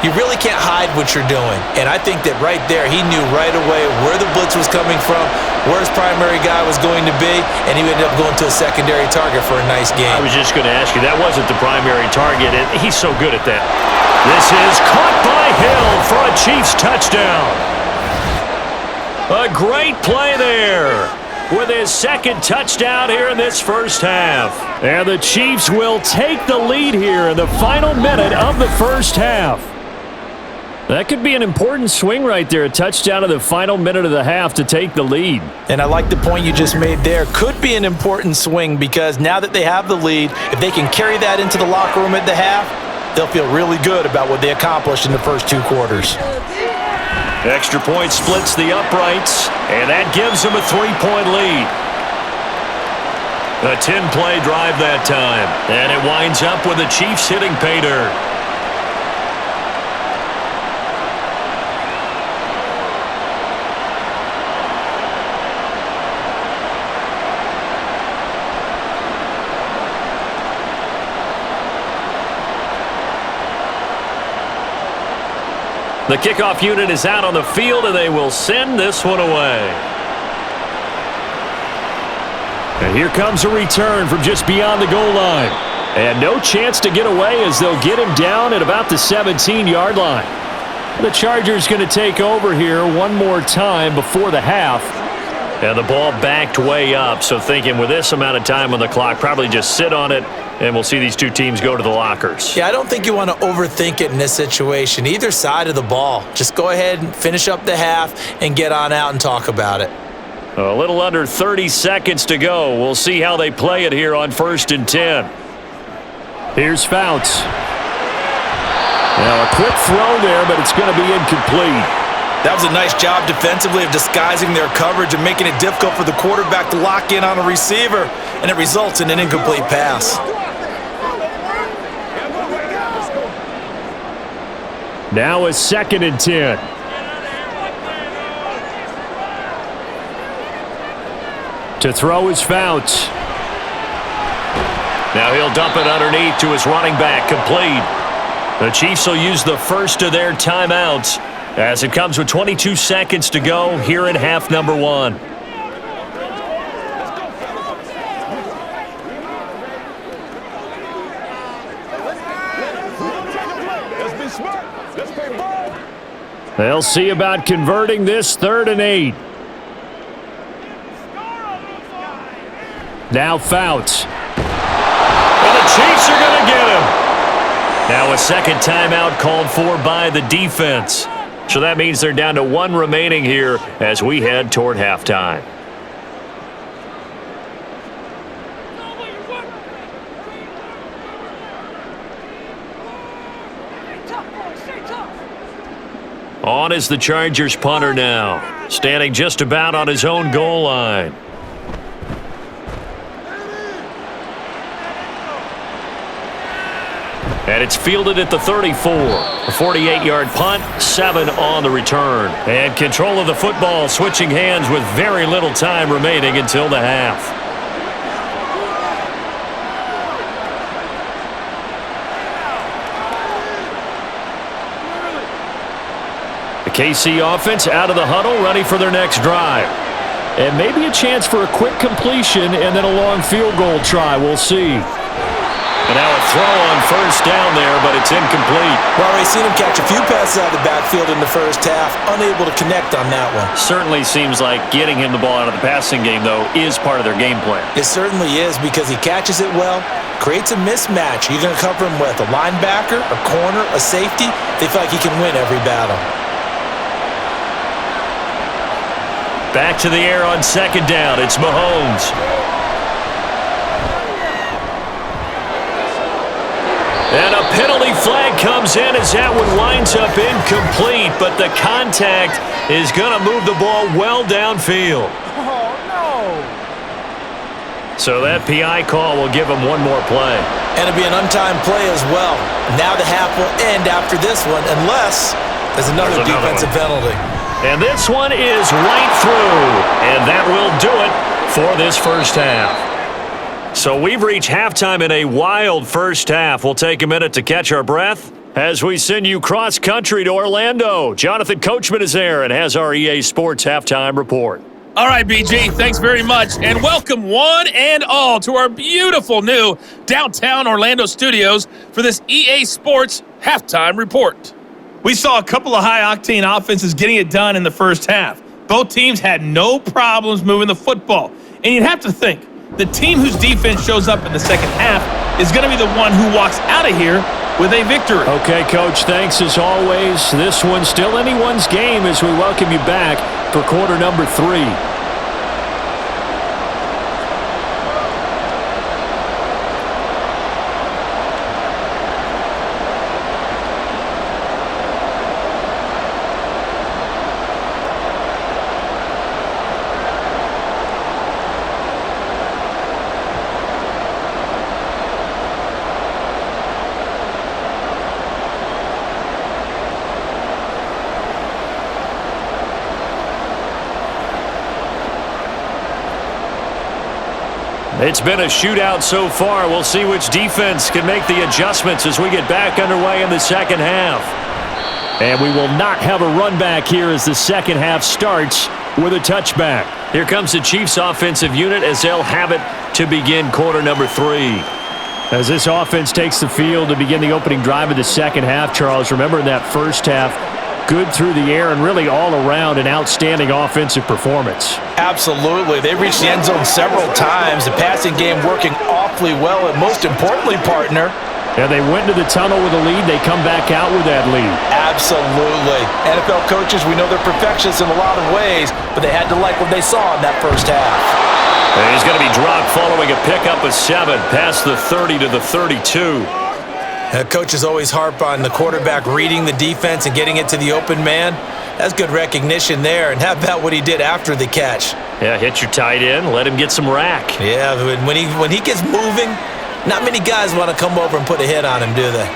you really can't hide what you're doing. And I think that right there, he knew right away where the blitz was coming from, where his primary guy was going to be, and he ended up going to a secondary target for a nice game.
I was just going to ask you, that wasn't the primary target, and he's so good at that. This is caught by Hill for a Chiefs touchdown. A great play there with his 2nd touchdown here in this first half. And the Chiefs will take the lead here in the final minute of the first half. That could be an important swing right there, a touchdown in the final minute of the half to take the lead.
And I like the point you just made there. Could be an important swing because now that they have the lead, if they can carry that into the locker room at the half, they'll feel really good about what they accomplished in the first 2 quarters.
Extra point splits the uprights, and that gives them a 3-point lead. A 10-play drive that time, and it winds up with the Chiefs hitting pay dirt. The kickoff unit is out on the field, and they will send this one away. And here comes a return from just beyond the goal line. And no chance to get away as they'll get him down at about the 17-yard line. The Chargers going to take over here one more time before the half. And the ball backed way up, so thinking with this amount of time on the clock, probably just sit on it, and we'll see these two teams go to the lockers.
Yeah, I don't think you want to overthink it in this situation. Either side of the ball. Just go ahead and finish up the half and get on out and talk about it.
A little under 30 seconds to go. We'll see how they play it here on 1st and 10. Here's Fouts. Now a quick throw there, but it's going to be incomplete.
That was a nice job defensively of disguising their coverage and making it difficult for the quarterback to lock in on a receiver, and it results in an incomplete pass.
Now a 2nd and 10. To throw is Fouts. Now he'll dump it underneath to his running back, complete. The Chiefs will use the first of their timeouts as it comes with 22 seconds to go here in half number 1. They'll see about converting this 3rd and 8. Now Fouts. And the Chiefs are going to get him. Now a second timeout called for by the defense. So that means they're down to 1 remaining here as we head toward halftime. On is the Chargers punter now, standing just about on his own goal line. And it's fielded at the 34. A 48-yard punt, 7 on the return. And control of the football switching hands with very little time remaining until the half. The KC offense out of the huddle, ready for their next drive. And maybe a chance for a quick completion and then a long field goal try. We'll see. And now a throw on 1st down there, but it's incomplete.
Well, we've seen him catch a few passes out of the backfield in the first half, unable to connect on that one.
Certainly seems like getting him the ball out of the passing game, though, is part of their game plan.
It certainly is because he catches it well, creates a mismatch. You're going to cover him with a linebacker, a corner, a safety. They feel like he can win every battle.
Back to the air on 2nd down. It's Mahomes. And a penalty flag comes in as that one winds up incomplete, but the contact is going to move the ball well downfield.
Oh, no.
So that PI call will give him one more play.
And it'll be an untimed play as well. Now the half will end after this one unless there's another defensive penalty.
And this one is right through, and that will do it for this first half. So we've reached halftime in a wild first half. We'll take a minute to catch our breath as we send you cross-country to Orlando. Jonathan Coachman is there and has our EA Sports Halftime Report.
All right, BG, thanks very much, and welcome one and all to our beautiful new downtown Orlando studios for this EA Sports Halftime Report. We saw a couple of high-octane offenses getting it done in the first half. Both teams had no problems moving the football, and you'd have to think, the team whose defense shows up in the second half is going to be the one who walks out of here with a victory.
Okay, Coach, thanks as always. This one's still anyone's game as we welcome you back for quarter number 3. It's been a shootout so far. We'll see which defense can make the adjustments as we get back underway in the second half. And we will not have a run back here as the second half starts with a touchback. Here comes the Chiefs offensive unit as they'll have it to begin quarter number 3. As this offense takes the field to begin the opening drive of the second half, Charles, remember in that first half, good through the air and really all around an outstanding offensive performance.
Absolutely. They reached the end zone several times. The passing game working awfully well, and most importantly, partner,
And they went to the tunnel with a lead. They come back out with that lead.
absolutely. NFL coaches, we know they're perfectionists in a lot of ways, but they had to like what they saw in that first half.
And he's going to be dropped following a pickup of 7 past the 30 to the 32.
Coaches always harp on the quarterback reading the defense and getting it to the open man. That's good recognition there. And how about what he did after the catch?
Yeah, hit your tight end, let him get some rack.
Yeah, when he gets moving, not many guys want to come over and put a hit on him, do they?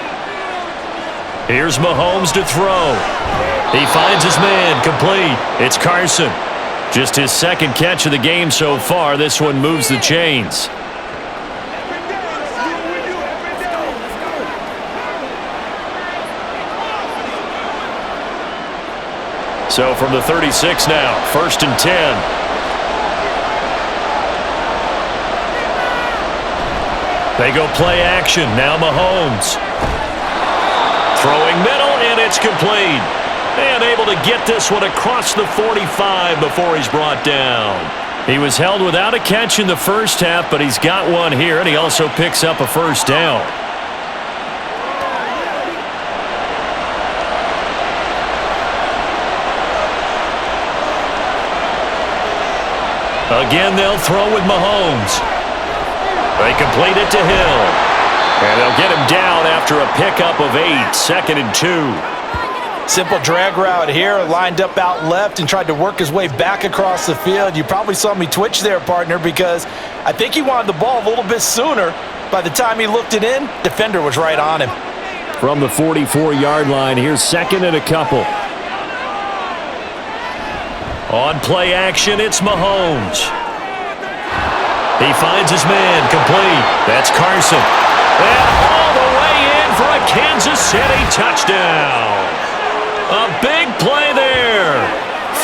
Here's Mahomes to throw. He finds his man, complete. It's Carson. Just his second catch of the game so far. This one moves the chains. So from the 36 now, 1st and 10. They go play action. Now Mahomes. Throwing middle, and it's complete. And able to get this one across the 45 before he's brought down. He was held without a catch in the first half, but he's got one here, and he also picks up a first down. Again, they'll throw with Mahomes. They complete it to Hill. And they'll get him down after a pickup of 8, 2nd and 2.
Simple drag route here, lined up out left and tried to work his way back across the field. You probably saw me twitch there, partner, because I think he wanted the ball a little bit sooner. By the time he looked it in, defender was right on him.
From the 44-yard line, here's 2nd and a couple.
On play action, it's Mahomes. He finds his man, complete. That's Carson. And all the way in for a Kansas City touchdown. A big play there.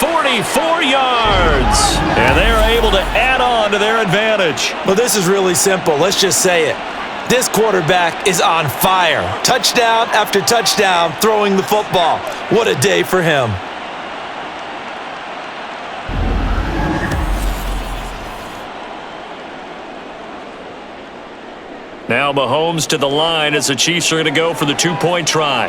44 yards. And they're able to add on to their advantage.
Well, this is really simple. Let's just say it. This quarterback is on fire. Touchdown after touchdown throwing the football. What a day for him.
Now Mahomes to the line as the Chiefs are going to go for the 2-point try.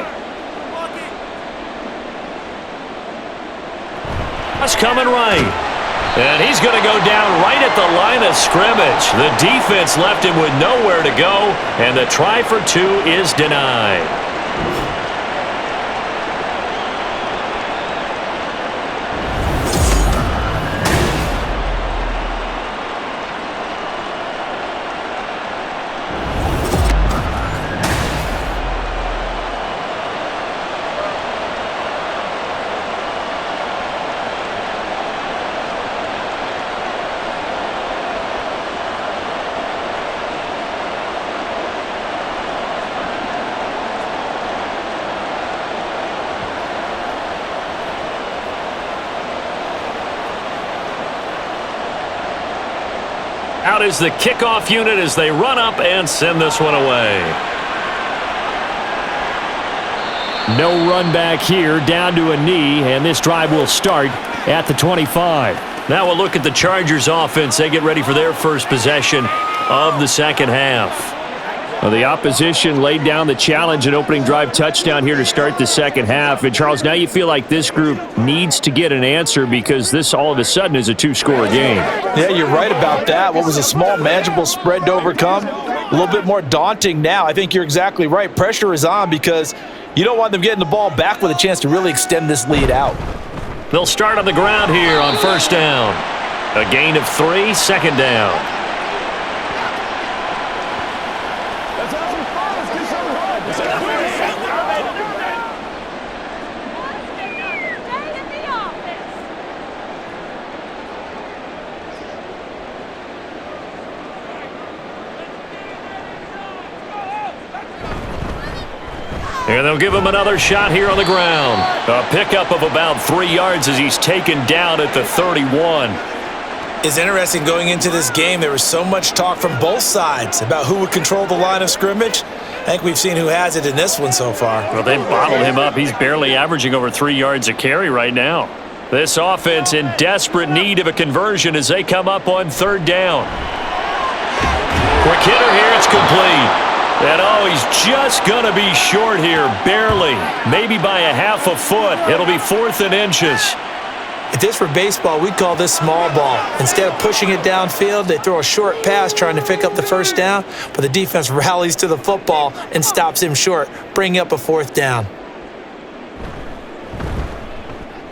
That's coming right. And he's going to go down right at the line of scrimmage. The defense left him with nowhere to go, and the try for 2 is denied. Out is the kickoff unit as they run up and send this one away.
No run back here, down to a knee, and this drive will start at the 25.
Now we'll look at the Chargers offense. They get ready for their first possession of the second half.
Well, the opposition laid down the challenge, an opening drive touchdown here to start the second half. And, Charles, now you feel like this group needs to get an answer because this all of a sudden is a 2-score game.
Yeah, you're right about that. What was a small, manageable spread to overcome, a little bit more daunting now. I think you're exactly right. Pressure is on because you don't want them getting the ball back with a chance to really extend this lead out.
They'll start on the ground here on first down. A gain of 3, second down. And they'll give him another shot here on the ground. A pickup of about 3 yards as he's taken down at the 31.
It's interesting going into this game. There was so much talk from both sides about who would control the line of scrimmage. think we've seen who has it in this one so far.
Well, they've bottled him up. He's barely averaging over 3 yards a carry right now. This offense in desperate need of a conversion as they come up on 3rd down. Quick hitter here. It's complete. And, he's just going to be short here, barely. Maybe by a half a foot. It'll be 4th and inches.
If this were baseball, we'd call this small ball. Instead of pushing it downfield, they throw a short pass trying to pick up the 1st down, but the defense rallies to the football and stops him short, bringing up a 4th down.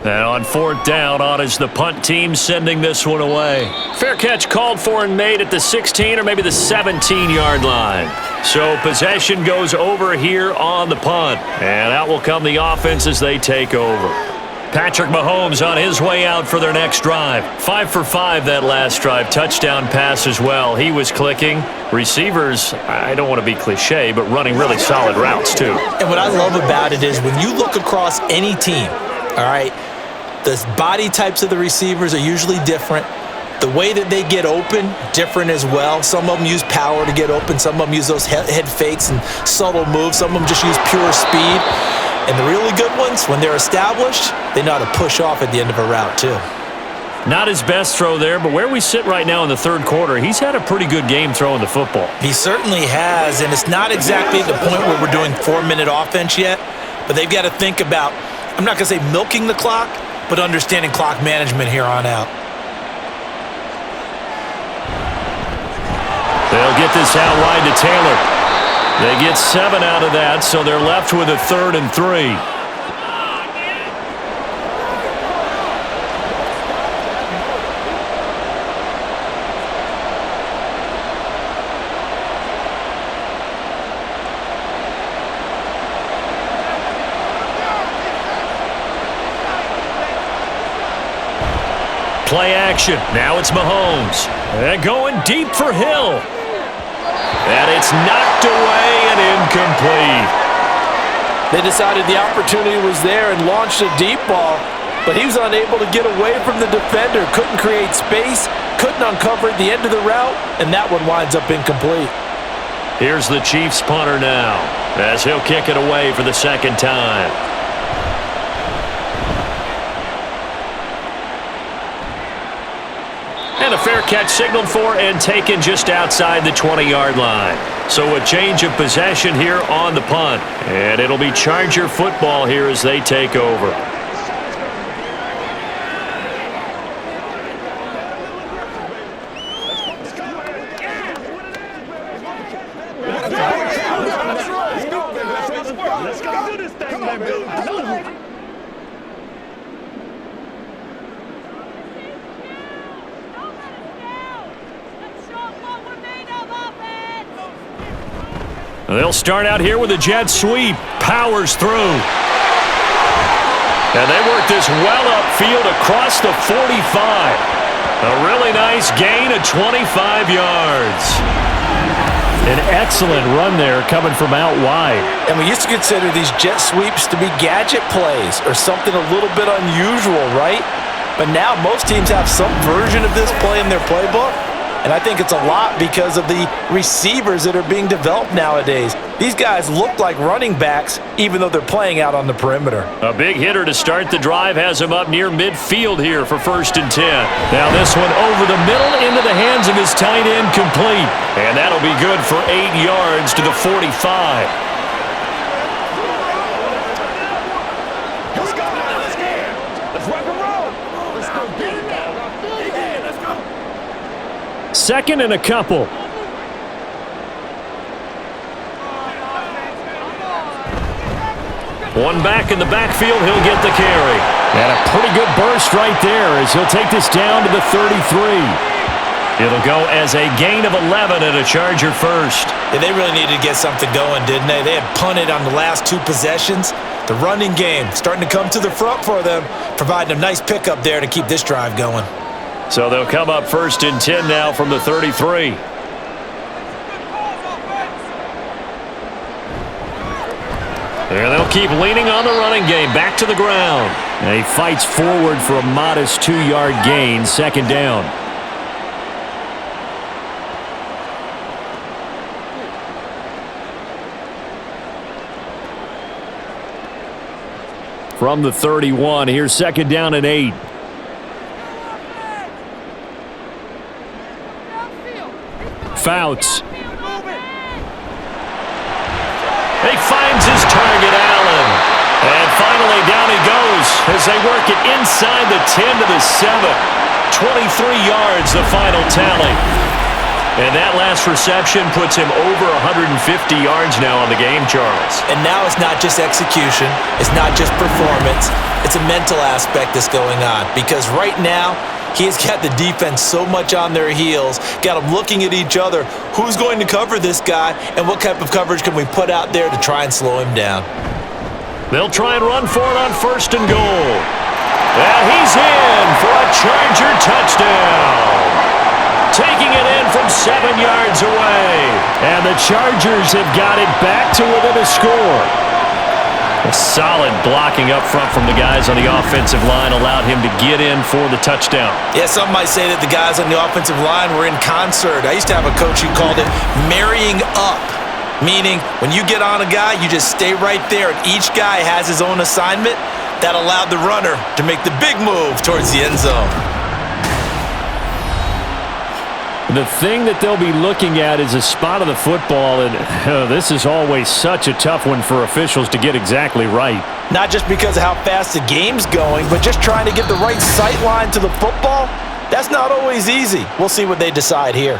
And on 4th down, on is the punt team sending this one away. Fair catch called for and made at the 16 or maybe the 17-yard line. So possession goes over here on the punt. And out will come the offense as they take over. Patrick Mahomes on his way out for their next drive. 5 for 5 that last drive. Touchdown pass as well. He was clicking. Receivers, I don't want to be cliche, but running really solid routes too.
And what I love about it is when you look across any team, all right, the body types of the receivers are usually different. The way that they get open, different as well. Some of them use power to get open. Some of them use those head fakes and subtle moves. Some of them just use pure speed. And the really good ones, when they're established, they know how to push off at the end of a route too.
Not his best throw there, but where we sit right now in the 3rd quarter, he's had a pretty good game throwing the football.
He certainly has, and it's not exactly at the point where we're doing 4-minute offense yet, but they've got to think about, I'm not going to say milking the clock, but understanding clock management here on out.
They'll get this out wide to Taylor. They get 7 out of that, so they're left with a 3rd and 3. Play action. Now it's Mahomes. And going deep for Hill. And it's knocked away and incomplete.
They decided the opportunity was there and launched a deep ball, but he was unable to get away from the defender. Couldn't create space, couldn't uncover at the end of the route, and that one winds up incomplete.
Here's the Chiefs punter now, as he'll kick it away for the 2nd time. And a fair catch signaled for and taken just outside the 20-yard line. So a change of possession here on the punt. And it'll be Charger football here as they take over.
Let's go do this thing, come on, baby.
They'll start out here with a jet sweep. Powers through. And they work this well upfield across the 45. A really nice gain of 25 yards. An excellent run there coming from out wide.
And we used to consider these jet sweeps to be gadget plays or something a little bit unusual, right? But now most teams have some version of this play in their playbook. And I think it's a lot because of the receivers that are being developed nowadays. These guys look like running backs, even though they're playing out on the perimeter.
A big hitter to start the drive has him up near midfield here for 1st and 10. Now this one over the middle into the hands of his tight end, complete. And that'll be good for 8 yards to the 45.
Let's go, let's go. Let's rock and roll. Let's go get it now. Let's go.
2nd and a couple. One back in the backfield, he'll get the carry. And a pretty good burst right there as he'll take this down to the 33. It'll go as a gain of 11 and a Charger first.
Yeah, they really needed to get something going, didn't they? They had punted on the last 2 possessions. The running game starting to come to the front for them, providing a nice pickup there to keep this drive going.
So they'll come up 1st and 10 now from the 33. And they'll keep leaning on the running game. Back to the ground. And he fights forward for a modest 2-yard gain. 2nd down. from the 31. Here's 2nd down and 8. Fouts.
He finds his target, Allen. And finally down he goes as they work it inside the 10 to the 7. 23 yards, the final tally. And that last reception puts him over 150 yards now on the game, Charles.
And now it's not just execution. It's not just performance. It's a mental aspect that's going on. Because right now, he's got the defense so much on their heels, got them looking at each other. Who's going to cover this guy, and what type of coverage can we put out there to try and slow him down?
They'll try and run for it on 1st and goal. And he's in for a Charger touchdown. Taking it in from 7 yards away.
And the Chargers have got it back to within a score.
A solid blocking up front from the guys on the offensive line allowed him to get in for the touchdown.
Yeah, some might say that the guys on the offensive line were in concert. I used to have a coach who called it marrying up, meaning when you get on a guy, you just stay right there, and each guy has his own assignment. That allowed the runner to make the big move towards the end zone.
The thing that they'll be looking at is a spot of the football, and this is always such a tough one for officials to get exactly right.
Not just because of how fast the game's going, but just trying to get the right sight line to the football. That's not always easy. We'll see what they decide here.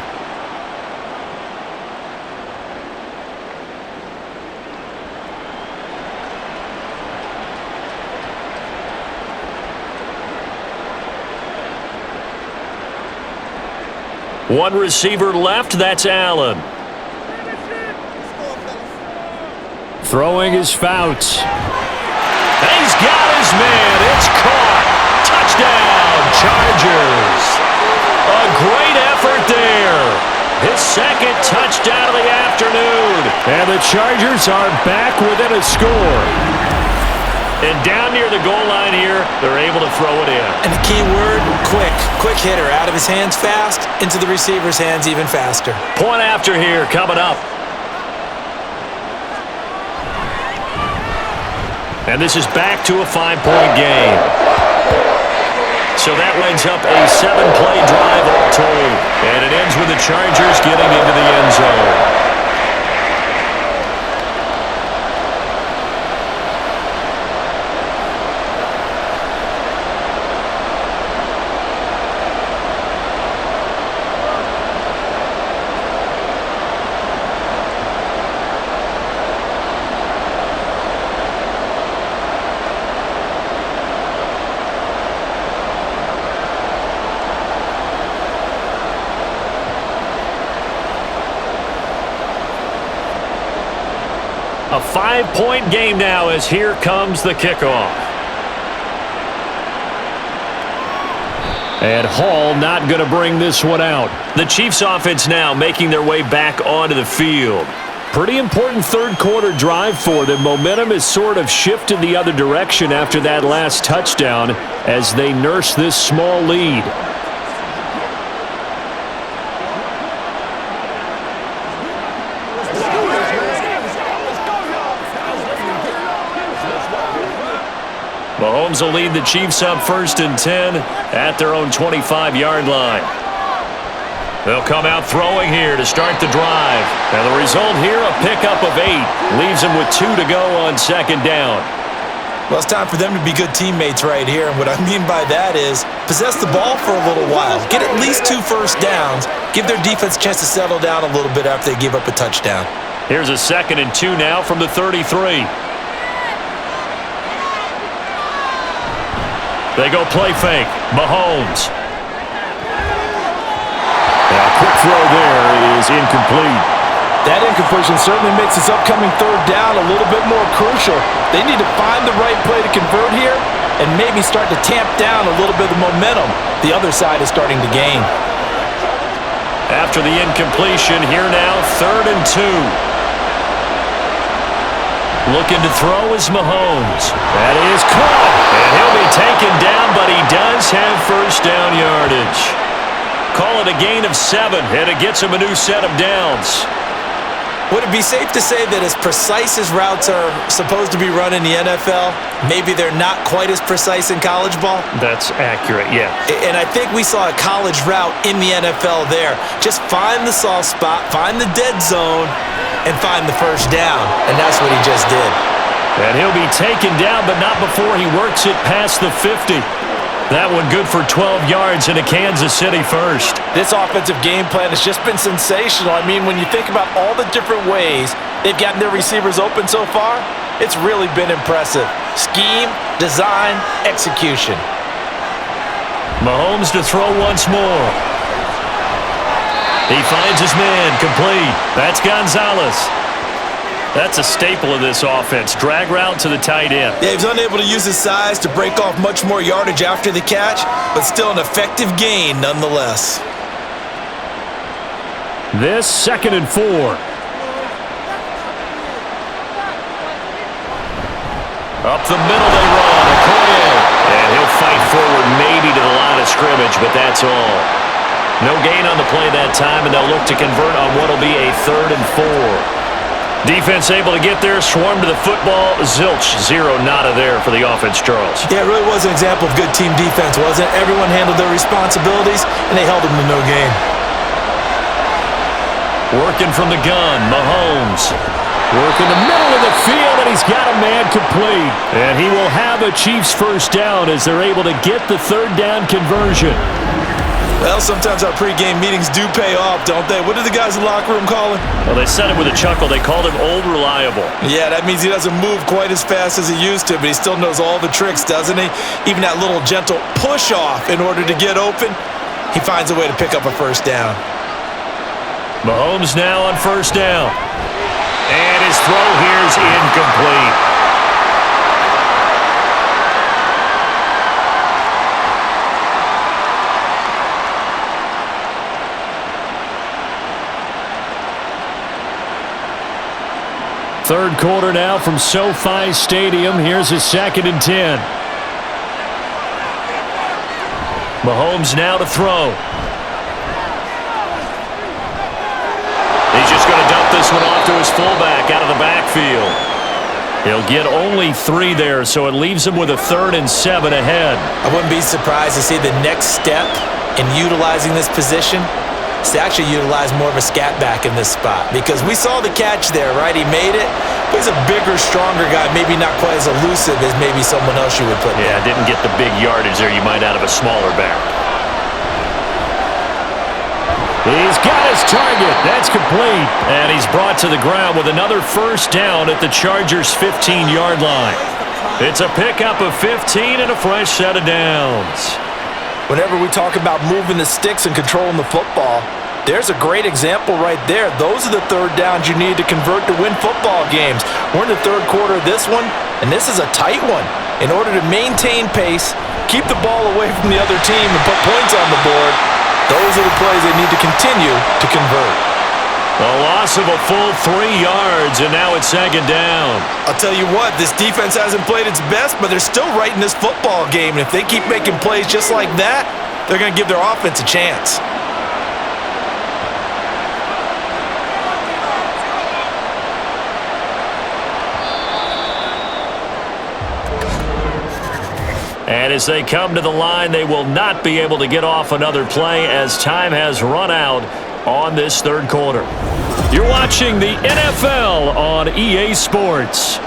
One receiver left, that's Allen.
Throwing his Fouts.
He's got his man. It's caught. Touchdown, Chargers. A great effort there. His 2nd touchdown of the afternoon.
And the Chargers are back within a score.
And down near the goal line here, they're able to throw it in.
And the key word, quick. Quick hitter. Out of his hands fast, into the receiver's hands even faster.
Point after here coming up. And this is back to a 5-point game. So that winds up a 7-play drive all told. And it ends with the Chargers getting into the end zone. A 5-point game now as here comes the kickoff.
And Hall not going to bring this one out.
The Chiefs offense now making their way back onto the field.
Pretty important 3rd quarter drive for them. Momentum has sort of shifted the other direction after that last touchdown as they nurse this small lead.
Mahomes will lead the Chiefs up 1st and 10 at their own 25-yard line. They'll come out throwing here to start the drive. And the result here, a pickup of 8. Leaves them with 2 to go on 2nd down.
Well, it's time for them to be good teammates right here. And what I mean by that is possess the ball for a little while. Get at least 2 first downs. Give their defense a chance to settle down a little bit after they give up a touchdown.
Here's a 2nd and 2 now from the 33. They go play fake. Mahomes.
A quick throw there is incomplete.
That incompletion certainly makes this upcoming 3rd down a little bit more crucial. They need to find the right play to convert here and maybe start to tamp down a little bit of the momentum the other side is starting to gain.
After the incompletion, here now, 3rd and 2. Looking to throw is Mahomes. That is caught. And he'll be taken down, but he does have 1st down yardage. Call it a gain of 7, and it gets him a new set of downs.
Would it be safe to say that as precise as routes are supposed to be run in the NFL, maybe they're not quite as precise in college ball?
That's accurate, yeah.
And I think we saw a college route in the NFL there. Just find the soft spot, find the dead zone, and find the first down. And that's what he just did.
And he'll be taken down, but not before he works it past the 50. That one good for 12 yards into Kansas City first.
This offensive game plan has just been sensational. I mean, when you think about all the different ways they've gotten their receivers open so far, it's really been impressive. Scheme, design, execution.
Mahomes to throw once more. He finds his man, complete. That's Gonzalez. That's a staple of this offense. Drag route to the tight end.
Yeah, he was unable to use his size to break off much more yardage after the catch, but still an effective gain nonetheless.
This 2nd and 4. Up the middle they run. Okoye. And he'll fight forward maybe to the line of scrimmage, but that's all. No gain on the play that time, and they'll look to convert on what will be a 3rd and 4. Defense able to get there, swarm to the football. Zilch, zero nada there for the offense, Charles.
Yeah, it really was an example of good team defense, wasn't it? Everyone handled their responsibilities, and they held them to no gain.
Working from the gun, Mahomes. Working the middle of the field, and he's got a man complete. And he will have a Chiefs first down as they're able to get the 3rd down conversion.
Well, sometimes our pregame meetings do pay off, don't they? What do the guys in the locker room call him?
Well, they said it with a chuckle. They called him Old Reliable.
Yeah, that means he doesn't move quite as fast as he used to, but he still knows all the tricks, doesn't he? Even that little gentle push-off in order to get open, he finds a way to pick up a first down.
Mahomes now on 1st down. And his throw here's incomplete. Third quarter now from SoFi Stadium. Here's his 2nd and 10. Mahomes now to throw. He's just going to dump this one off to his fullback out of the backfield. He'll get only 3 there, so it leaves him with a 3rd and 7 ahead.
I wouldn't be surprised to see the next step in utilizing this position is to actually utilize more of a scat back in this spot, because we saw the catch there, right? He made it, but he's a bigger, stronger guy, maybe not quite as elusive as maybe someone else you would put
Yeah,
there.
didn't get the big yardage there you might out of a smaller back. He's got his target. That's complete. And he's brought to the ground with another first down at the Chargers' 15-yard line. It's a pickup of 15 and a fresh set of downs.
Whenever we talk about moving the sticks and controlling the football, there's a great example right there. Those are the 3rd downs you need to convert to win football games. We're in the 3rd quarter of this one, and this is a tight one. In order to maintain pace, keep the ball away from the other team, and put points on the board, those are the plays they need to continue to convert.
A loss of a full 3 yards, and now it's 2nd down.
I'll tell you what, this defense hasn't played its best, but they're still right in this football game. And if they keep making plays just like that, they're going to give their offense a chance.
And as they come to the line, they will not be able to get off another play as time has run out on this 3rd quarter. You're watching the NFL on EA Sports.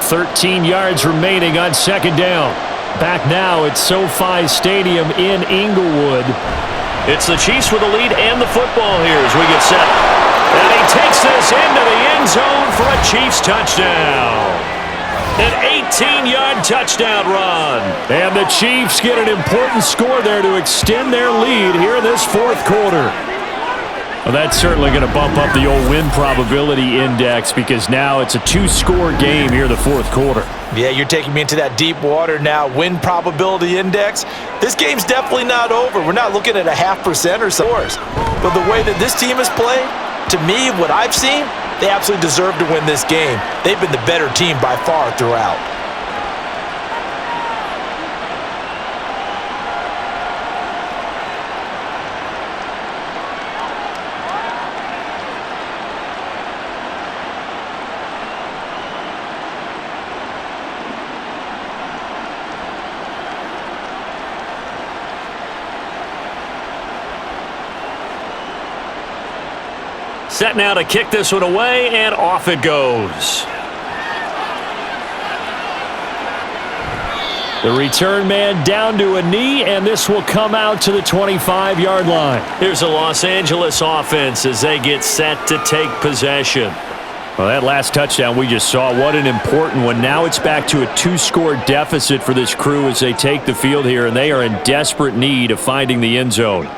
13 yards remaining on 2nd down. Back now at SoFi Stadium in Inglewood. It's the Chiefs with the lead and the football here as we get set. And he takes this into the end zone for a Chiefs touchdown. An 18-yard touchdown run. And the Chiefs get an important score there to extend their lead here in this 4th quarter. Well, that's certainly going to bump up the old win probability index, because now it's a 2-score game here in the 4th quarter.
Yeah, you're taking me into that deep water now. Win probability index. This game's definitely not over. We're not looking at a 0.5% or so. But the way that this team has played, to me, what I've seen, they absolutely deserve to win this game. They've been the better team by far throughout.
Set now to kick this one away, and off it goes. The return man down to a knee, and this will come out to the 25-yard line. Here's the Los Angeles offense as they get set to take possession. Well, that last touchdown we just saw, what an important one. Now it's back to a 2-score deficit for this crew as they take the field here, and they are in desperate need of finding the end zone.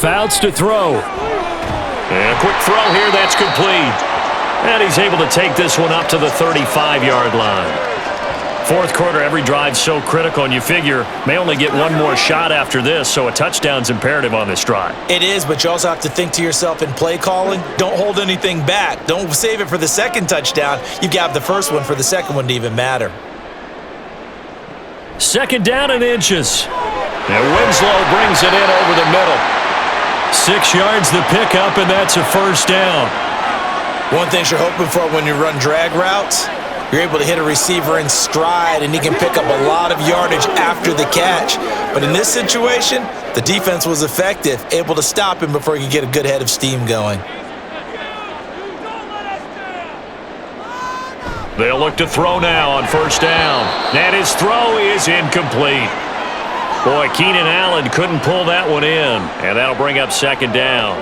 Fouts to throw. And a quick throw here, that's complete. And he's able to take this one up to the 35-yard line. Fourth quarter, every drive so critical, and you figure may only get one more shot after this, so a touchdown's imperative on this drive.
It is, but you also have to think to yourself in play calling, don't hold anything back. Don't save it for the second touchdown. You've got the first one for the second one to even matter.
Second down and inches. And Winslow brings it in over the middle. 6 yards the pickup, and that's a first down.
One thing you're hoping for when you run drag routes, you're able to hit a receiver in stride, and he can pick up a lot of yardage after the catch. But in this situation, the defense was effective, able to stop him before he could get a good head of steam going.
They'll look to throw now on first down. And his throw is incomplete. Boy, Keenan Allen couldn't pull that one in, and that'll bring up second down.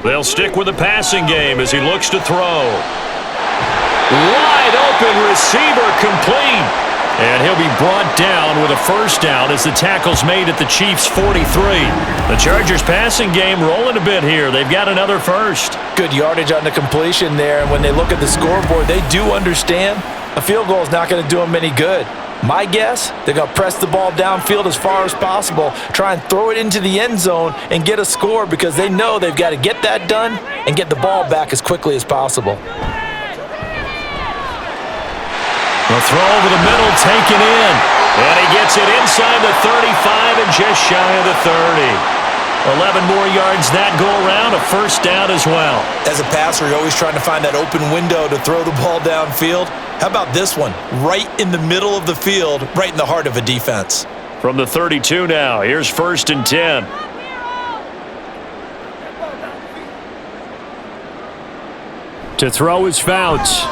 They'll stick with the passing game as he looks to throw. Wide open receiver, complete. And he'll be brought down with a first down as the tackle's made at the Chiefs' 43. The Chargers' passing game rolling a bit here. They've got another first.
Good yardage on the completion there, and when they look at the scoreboard, they do understand a field goal is not going to do them any good. My guess, they're going to press the ball downfield as far as possible, try and throw it into the end zone and get a score because they know they've got to get that done and get the ball back as quickly as possible.
The throw over the middle, taken in. And he gets it inside the 35 and just shy of the 30. 11 more yards that go around, a first down as well.
As a passer, you're always trying to find that open window to throw the ball downfield. How about this one? Right in the middle of the field, right in the heart of a defense.
From the 32 now, here's first and 10. To throw is Fouts.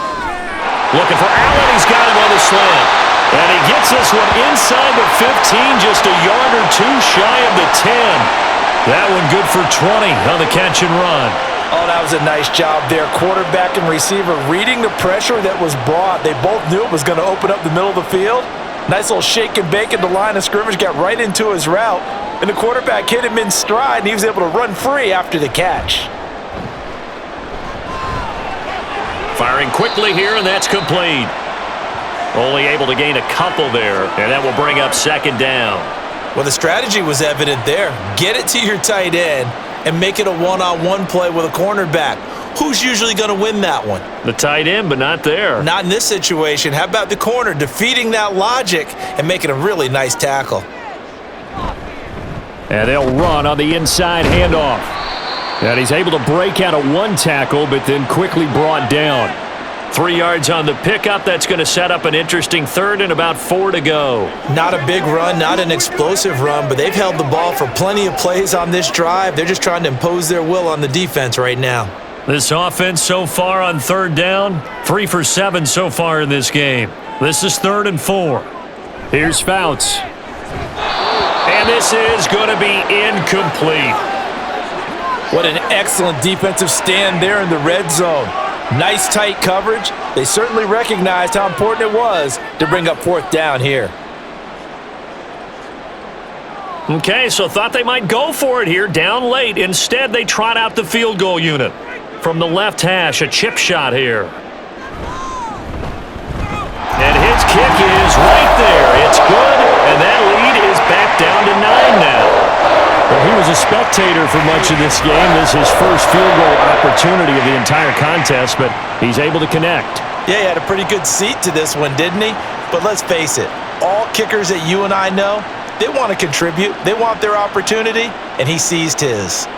Looking for Allen, he's got him on the slant. And he gets this one inside the 15, just a yard or two shy of the 10. That one good for 20 on the catch and run.
Oh, that was a nice job there. Quarterback and receiver reading the pressure that was brought. They both knew it was going to open up the middle of the field. Nice little shake and bake at the line of scrimmage, got right into his route. And the quarterback hit him in stride, and he was able to run free after the catch.
Firing quickly here, and that's complete. Only able to gain a couple there, and that will bring up second down.
Well, the strategy was evident there. Get it to your tight end and make it a one-on-one play with a cornerback. Who's usually going to win that one?
The tight end, but not there.
Not in this situation. How about the corner defeating that logic and making a really nice tackle?
And they'll run on the inside handoff. And he's able to break out of one tackle, but then quickly brought down. 3 yards on the pickup. That's going to set up an interesting third and about 4 to go.
Not a big run, not an explosive run, but they've held the ball for plenty of plays on this drive. They're just trying to impose their will on the defense right now.
This offense so far on third down, 3 for 7 so far in this game. This is 3rd and 4. Here's Fouts. And this is going to be incomplete.
What an excellent defensive stand there in the red zone. Nice tight coverage. They certainly recognized how important it was to bring up 4th down here.
Okay, so thought they might go for it here, down late. Instead, they trot out the field goal unit. From the left hash, a chip shot here. And his kick is right there. It's good, and that lead is back down to 9 now. Well, he was a spectator for much of this game. This is his first field goal opportunity of the entire contest, but He's able to connect.
Yeah, he had a pretty good seat to this one, didn't he? But let's face it, all kickers that you and I know, they want to contribute. They want their opportunity, and he seized his.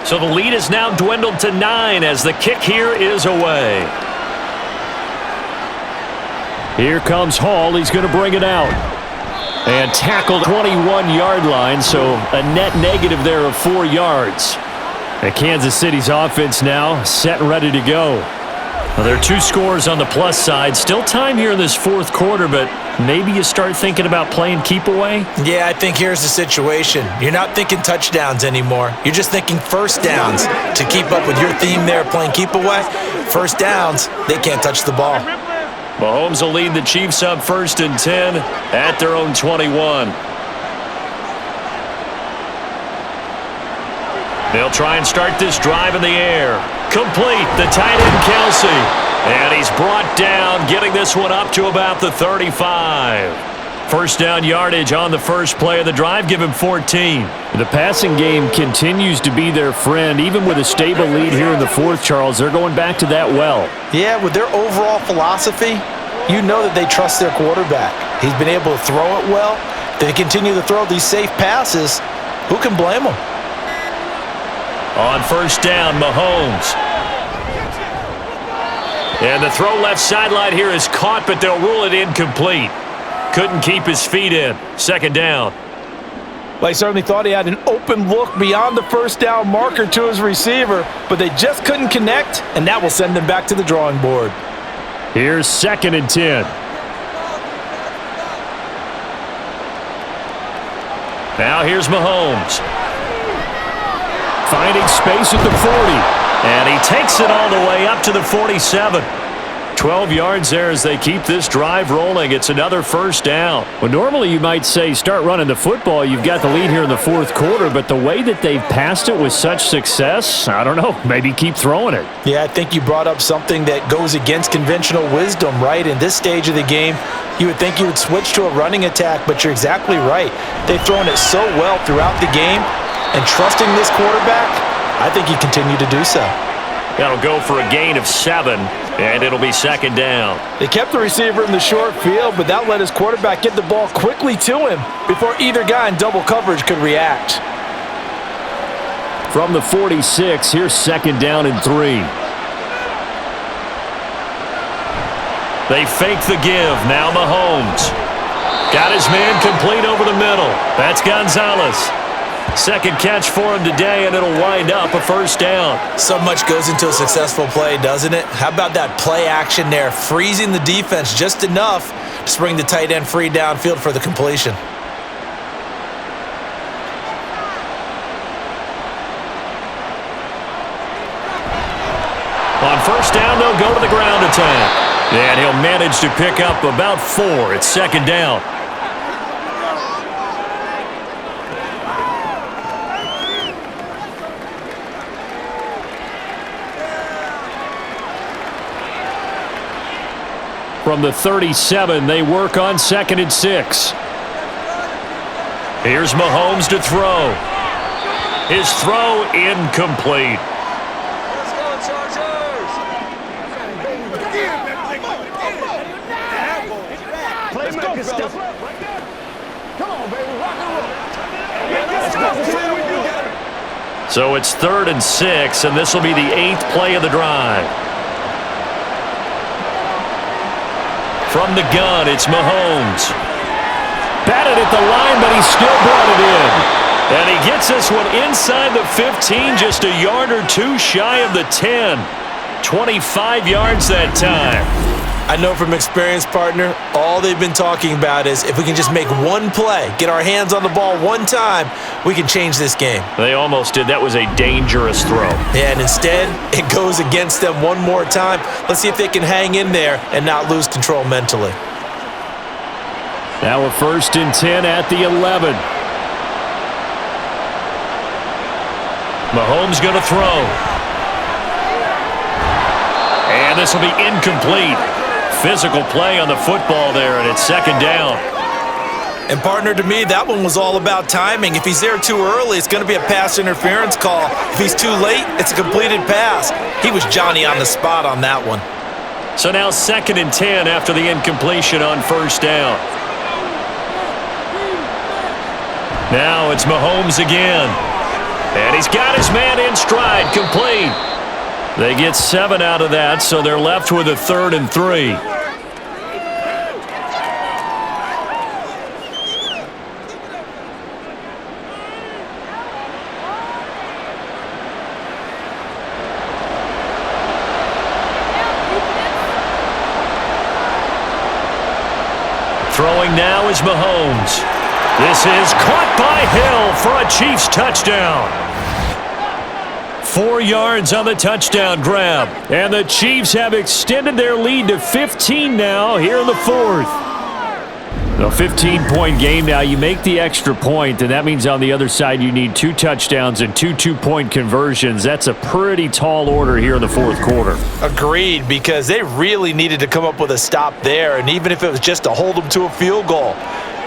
So the lead is now dwindled to 9 as the kick here is away. Here comes Hall. He's going to bring it out. And tackled 21-yard line, so a net negative there of 4 yards. And Kansas City's offense now set and ready to go. Well, there are 2 scores on the plus side. Still time here in this fourth quarter, but maybe you start thinking about playing keep away?
Yeah, I think here's the situation. You're not thinking touchdowns anymore. You're just thinking first downs. To keep up with your theme there, playing keep away, first downs, they can't touch the ball.
Mahomes will lead the Chiefs up 1st and 10 at their own 21. They'll try and start this drive in the air. Complete, the tight end Kelsey. And he's brought down, getting this one up to about the 35. First down yardage on the first play of the drive, give him 14. The passing game continues to be their friend. Even with a stable lead here in the fourth, Charles, they're going back to that well.
Yeah, with their overall philosophy, you know that they trust their quarterback. He's been able to throw it well. They continue to throw these safe passes. Who can blame them?
On first down, Mahomes. And the throw left sideline here is caught, but they'll rule it incomplete. Couldn't keep his feet in. Second down.
Well, he certainly thought he had an open look beyond the first down marker to his receiver, but they just couldn't connect, and that will send them back to the drawing board.
Here's 2nd and 10. Now here's Mahomes. Finding space at the 40. And he takes it all the way up to the 47. 12 yards there as they keep this drive rolling. It's another first down. Well, normally you might say start running the football. You've got the lead here in the fourth quarter, but the way that they've passed it with such success, I don't know, maybe keep throwing it.
Yeah, I think you brought up something that goes against conventional wisdom, right? In this stage of the game, you would think you would switch to a running attack, but you're exactly right. They've thrown it so well throughout the game, and trusting this quarterback, I think you continue to do so.
That'll go for a gain of 7, and it'll be second down.
They kept the receiver in the short field, but that let his quarterback get the ball quickly to him before either guy in double coverage could react.
From the 46, here's second down and 3. They fake the give. Now Mahomes. Got his man complete over the middle. That's Gonzalez. Second catch for him today, and it'll wind up a first down.
So much goes into a successful play, doesn't it? How about that play action there, freezing the defense just enough to spring the tight end free downfield for the completion.
On first down, they'll go to the ground attack. And he'll manage to pick up about 4. It's second down. From the 37, they work on 2nd and 6. Here's Mahomes to throw. His throw incomplete.
Let's go, Chargers! Playmaker stuff. Come on, baby, rock and roll.
So it's 3rd and 6, and this will be the 8th play of the drive. From the gun, it's Mahomes. Batted at the line, but he still brought it in. And he gets this one inside the 15, just a yard or 2 shy of the 10. 25 yards that time.
I know from experience, partner, all they've been talking about is if we can just make one play, get our hands on the ball one time, we can change this game.
They almost did. That was a dangerous throw.
Yeah, and instead, it goes against them one more time. Let's see if they can hang in there and not lose control mentally.
Now a 1st and 10 at the 11. Mahomes going to throw. And this will be incomplete. Physical play on the football there, and it's second down.
And partner, to me, that one was all about timing. If he's there too early, it's going to be a pass interference call. If he's too late, it's a completed pass. He was Johnny on the spot on that one.
So now 2nd and 10 after the incompletion on first down. Now it's Mahomes again. And he's got his man in stride, complete. They get 7 out of that, so they're left with a 3rd and 3. Throwing now is Mahomes. This is caught by Hill for a Chiefs touchdown. 4 yards on the touchdown grab. And the Chiefs have extended their lead to 15 now here in the 4th. A 15-point game now. You make the extra point, and that means on the other side you need 2 touchdowns and 2 two-point conversions. That's a pretty tall order here in the 4th quarter.
Agreed, because they really needed to come up with a stop there, and even if it was just to hold them to a field goal.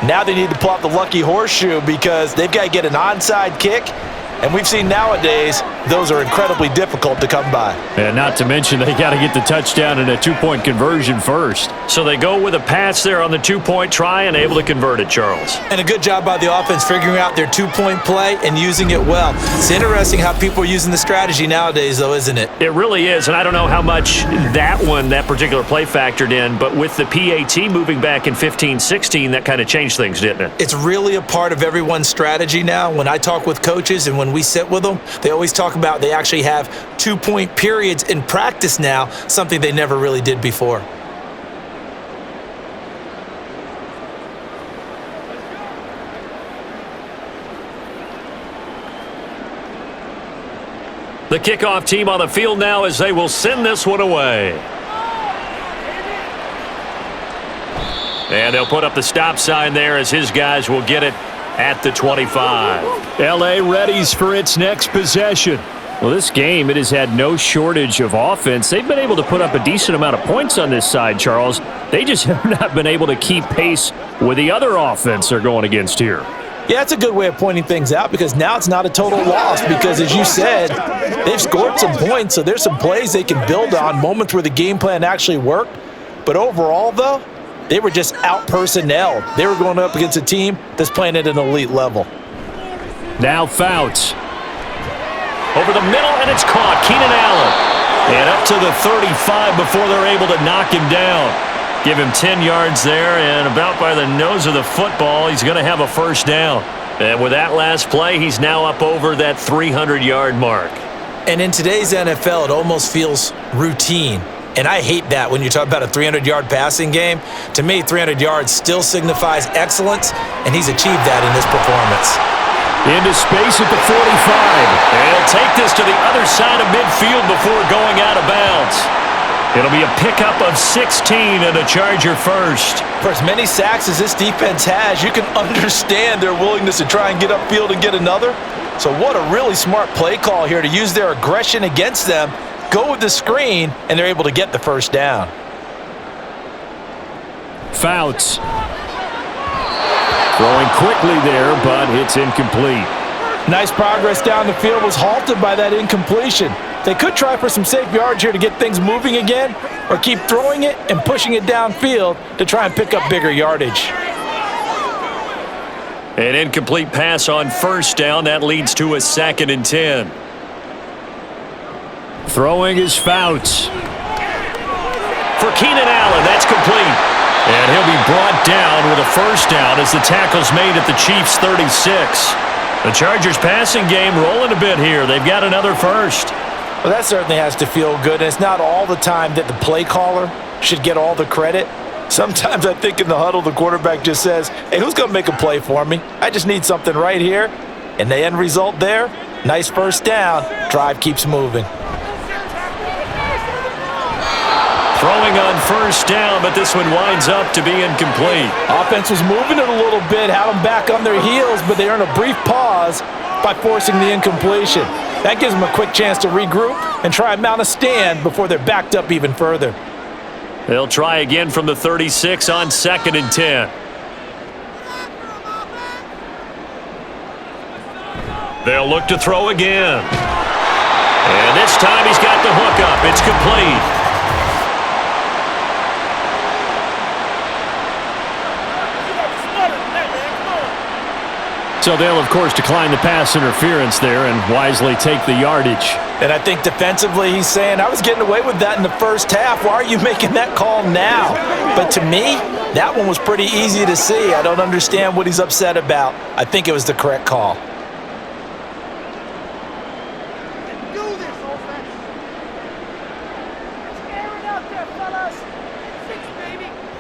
Now they need to pull out the lucky horseshoe because they've got to get an onside kick. And we've seen nowadays those are incredibly difficult to come by.
And not to mention they got to get the touchdown and a 2-point conversion first. So they go with a pass there on the 2-point try and able to convert it, Charles.
And a good job by the offense figuring out their 2-point play and using it well. It's interesting how people are using the strategy nowadays, though, isn't it?
It really is, and I don't know how much that particular play factored in, but with the PAT moving back in 15-16, that kind of changed things, didn't it?
It's really a part of everyone's strategy now. When I talk with coaches and when we sit with them, they always talk about they actually have 2-point periods in practice now, something they never really did before.
The kickoff team on the field now as they will send this one away. And they'll put up the stop sign there as his guys will get it at the 25. L.A. readies for its next possession. Well, this game, it has had no shortage of offense. They've been able to put up a decent amount of points on this side, Charles. They just have not been able to keep pace with the other offense they're going against here.
Yeah, that's a good way of pointing things out because now it's not a total loss because, as you said, they've scored some points, so there's some plays they can build on, moments where the game plan actually worked. But overall, though, they were just out-personnelled. They were going up against a team that's playing at an elite level.
Now Fouts. Over the middle, and it's caught. Keenan Allen. And up to the 35 before they're able to knock him down. Give him 10 yards there, and about by the nose of the football, he's going to have a first down. And with that last play, he's now up over that 300-yard mark.
And in today's NFL, it almost feels routine. And I hate that when you talk about a 300-yard passing game. To me, 300 yards still signifies excellence, and he's achieved that in this performance.
Into space at the 45. And he'll take this to the other side of midfield before going out of bounds. It'll be a pickup of 16 and a Charger first.
For as many sacks as this defense has, you can understand their willingness to try and get upfield and get another. So what a really smart play call here to use their aggression against them. Go with the screen, and they're able to get the first down.
Fouts. Throwing quickly there, but it's incomplete.
Nice progress down the field was halted by that incompletion. They could try for some safe yards here to get things moving again, or keep throwing it and pushing it downfield to try and pick up bigger yardage.
An incomplete pass on first down. That leads to a 2nd and 10. Throwing is Fouts. For Keenan Allen, that's complete. And he'll be brought down with a first down as the tackle's made at the Chiefs' 36. The Chargers' passing game rolling a bit here. They've got another first.
Well, that certainly has to feel good. And it's not all the time that the play caller should get all the credit. Sometimes I think in the huddle, the quarterback just says, hey, who's going to make a play for me? I just need something right here. And the end result there, nice first down. Drive keeps moving.
Throwing on first down, but this one winds up to be incomplete.
Offense was moving it a little bit, had them back on their heels, but they earned a brief pause by forcing the incompletion. That gives them a quick chance to regroup and try and mount a stand before they're backed up even further.
They'll try again from the 36 on 2nd and 10. They'll look to throw again. And this time he's got the hook up. It's complete. So they'll, of course, decline the pass interference there and wisely take the yardage.
And I think defensively he's saying, I was getting away with that in the first half. Why are you making that call now? But to me, that one was pretty easy to see. I don't understand what he's upset about. I think it was the correct call.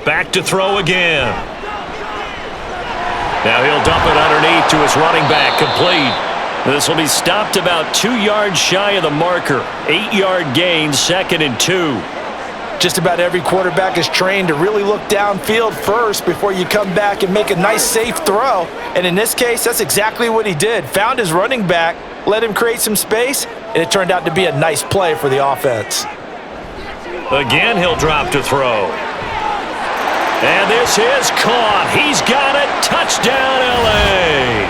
Back to throw again. Now he'll dump it underneath to his running back, complete. This will be stopped about 2 yards shy of the marker. 8-yard gain, 2nd and 2.
Just about every quarterback is trained to really look downfield first before you come back and make a nice, safe throw. And in this case, that's exactly what he did. Found his running back, let him create some space, and it turned out to be a nice play for the offense.
Again, he'll drop to throw. And this is caught. He's got it. Touchdown, L.A.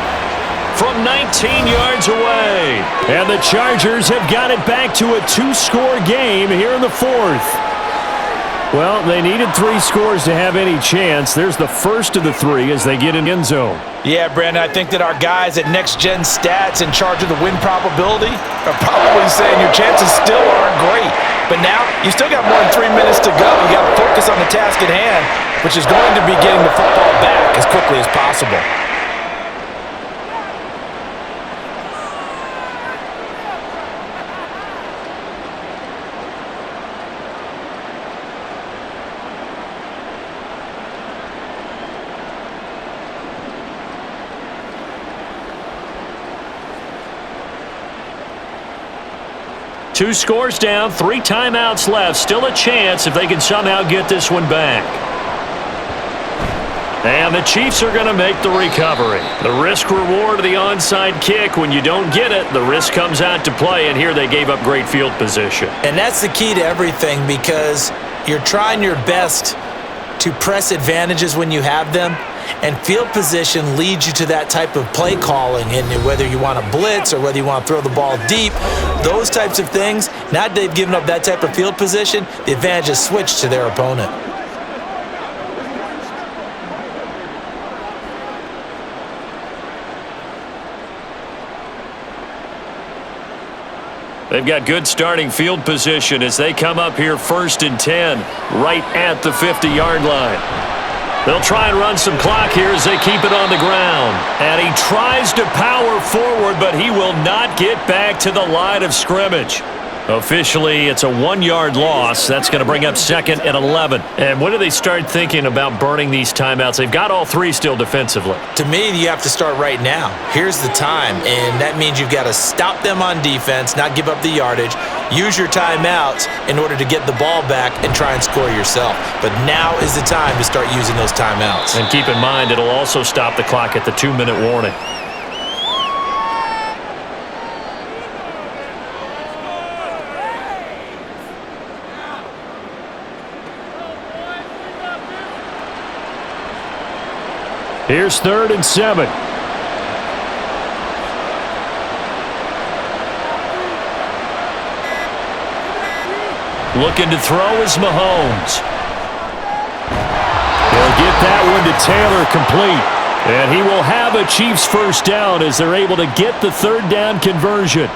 from 19 yards away. And the Chargers have got it back to a 2-score game here in the 4th. Well, they needed 3 scores to have any chance. There's the first of the 3 as they get in end zone.
Yeah, Brandon, I think that our guys at Next Gen Stats in charge of the win probability are probably saying your chances still aren't great. But now, you still got more than 3 minutes to go. You got to focus on the task at hand, which is going to be getting the football back as quickly as possible.
Two scores down, 3 timeouts left. Still a chance if they can somehow get this one back. And the Chiefs are going to make the recovery. The risk-reward of the onside kick. When you don't get it, the risk comes out to play, and here they gave up great field position.
And that's the key to everything, because you're trying your best to press advantages when you have them, and field position leads you to that type of play calling. And whether you want to blitz or whether you want to throw the ball deep, those types of things, now that they've given up that type of field position, the advantage is switched to their opponent.
They've got good starting field position as they come up here 1st and 10, right at the 50-yard line. They'll try and run some clock here as they keep it on the ground. And he tries to power forward, but he will not get back to the line of scrimmage. Officially, it's a 1-yard loss. That's going to bring up 2nd and 11. And when do they start thinking about burning these timeouts? They've got all 3 still defensively.
To me, you have to start right now. Here's the time, and that means you've got to stop them on defense, not give up the yardage, use your timeouts in order to get the ball back and try and score yourself. But now is the time to start using those timeouts.
And keep in mind, it'll also stop the clock at the 2-minute warning. Here's 3rd and 7. Looking to throw is Mahomes. He'll get that one to Taylor, complete. And he will have a Chiefs first down as they're able to get the 3rd down conversion.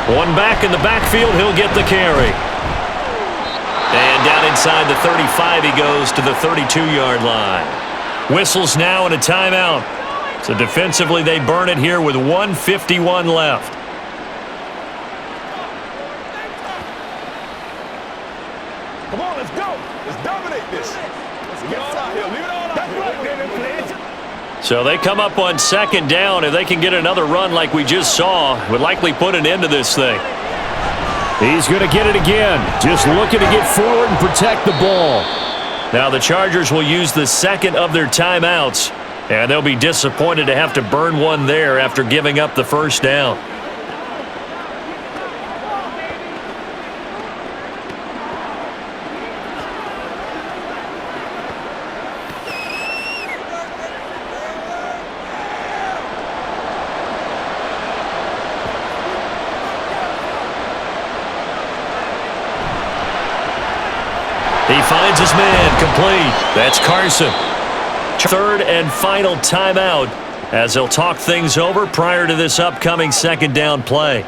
One back in the backfield, he'll get the carry. And down inside the 35, he goes to the 32-yard line. Whistles now and a timeout. So defensively, they burn it here with 1:51 left.
Come on, let's go. Let's dominate this. Let's get on out here. Leave it all out here.
So they come up on second down. If they can get another run like we just saw, would likely put an end to this thing. He's going to get it again. Just looking to get forward and protect the ball. Now the Chargers will use the second of their timeouts, and they'll be disappointed to have to burn one there after giving up the first down. He finds his man, complete. That's Carson. Third and final timeout as they'll talk things over prior to this upcoming second down play.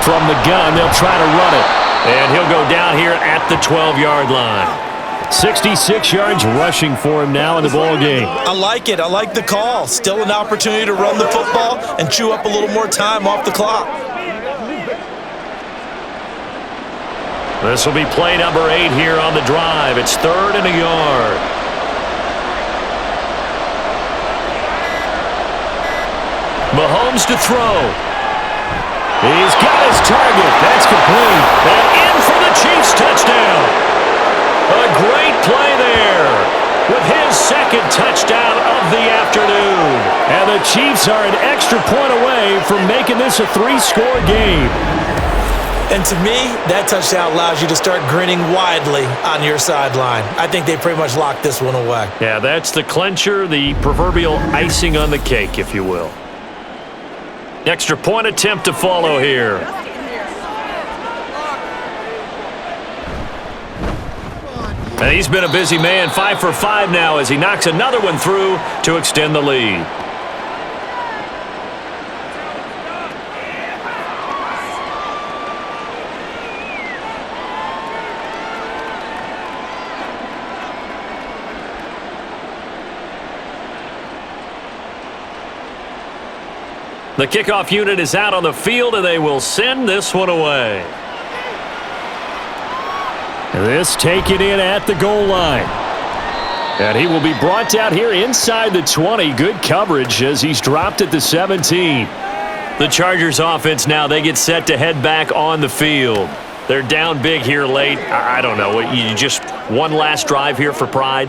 From the gun, they'll try to run it. And he'll go down here at the 12-yard line. 66 yards rushing for him now in the ball game.
I like it. I like the call. Still an opportunity to run the football and chew up a little more time off the clock.
This will be play number 8 here on the drive. It's 3rd and a yard. Mahomes to throw. He's got his target. That's complete. And in for the Chiefs touchdown. A great play there with his second touchdown of the afternoon. And the Chiefs are an extra point away from making this a 3-score game.
And to me, that touchdown allows you to start grinning widely on your sideline. I think they pretty much locked this one away.
Yeah, that's the clincher, the proverbial icing on the cake, if you will. Extra point attempt to follow here. And he's been a busy man, 5 for 5 now as he knocks another one through to extend the lead. The kickoff unit is out on the field, and they will send this one away. This taken in at the goal line. And he will be brought out here inside the 20. Good coverage as he's dropped at the 17. The Chargers offense now, they get set to head back on the field. They're down big here late. I don't know. You just one last drive here for pride?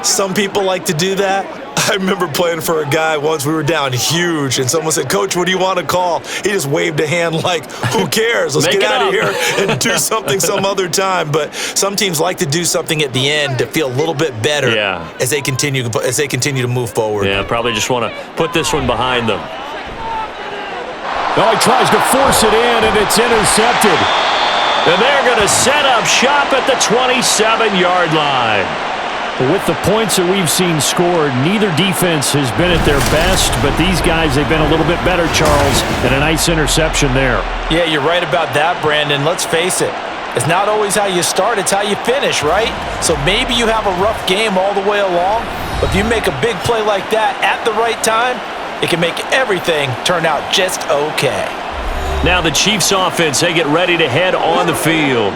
Some people like to do that. I remember playing for a guy once. We were down huge, and someone said, "Coach, what do you want to call?" He just waved a hand like, who cares? Let's get out of here and do something some other time. But some teams like to do something at the end to feel a little bit better as they continue to move forward.
Yeah, probably just want to put this one behind them.
Oh, he tries to force it in, and it's intercepted.
And they're going to set up shop at the 27-yard line.
With the points that we've seen scored, neither defense has been at their best, but these guys, they've been a little bit better, Charles, and a nice interception there.
Yeah, you're right about that, Brandon. Let's face it. It's not always how you start, it's how you finish, right? So maybe you have a rough game all the way along, but if you make a big play like that at the right time, it can make everything turn out just okay.
Now the Chiefs offense, they get ready to head on the field.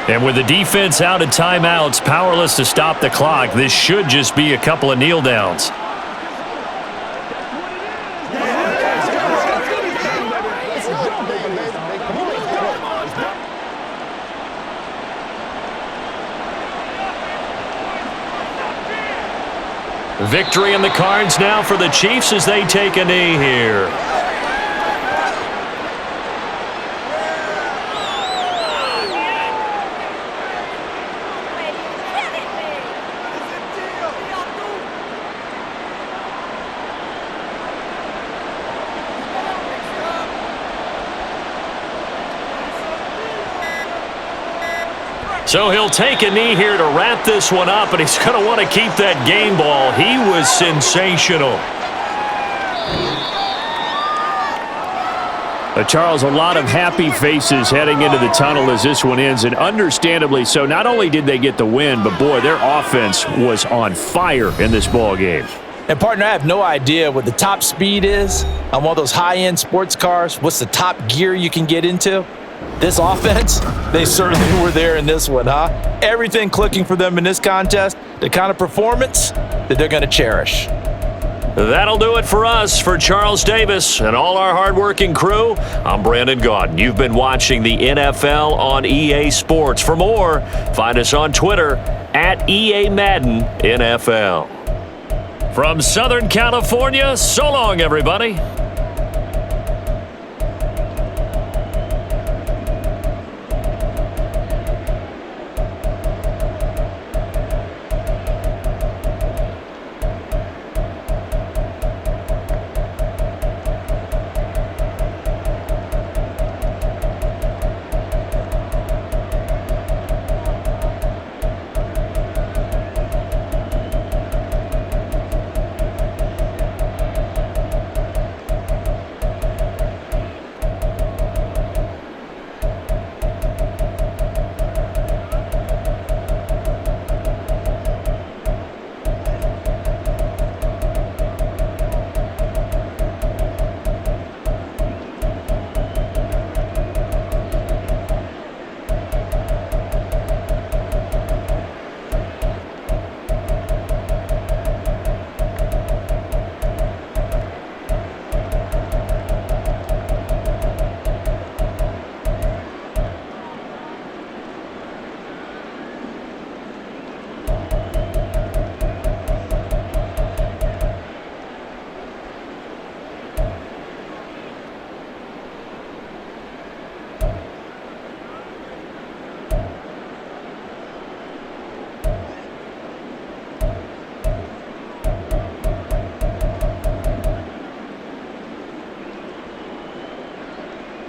And with the defense out of timeouts, powerless to stop the clock, this should just be a couple of kneel downs. Victory in the cards now for the Chiefs as they take a knee here. So he'll take a knee here to wrap this one up, and he's going to want to keep that game ball. He was sensational. Charles, a lot of happy faces heading into the tunnel as this one ends, and understandably so. Not only did they get the win, but, boy, their offense was on fire in this ball game.
And, partner, I have no idea what the top speed is on one of those high-end sports cars. What's the top gear you can get into? This offense, they certainly were there in this one, huh? Everything clicking for them in this contest, the kind of performance that they're going to cherish.
That'll do it for us. For Charles Davis and all our hardworking crew, I'm Brandon Gaudin. You've been watching the NFL on EA Sports. For more, find us on Twitter at EA Madden NFL. From Southern California, so long, everybody.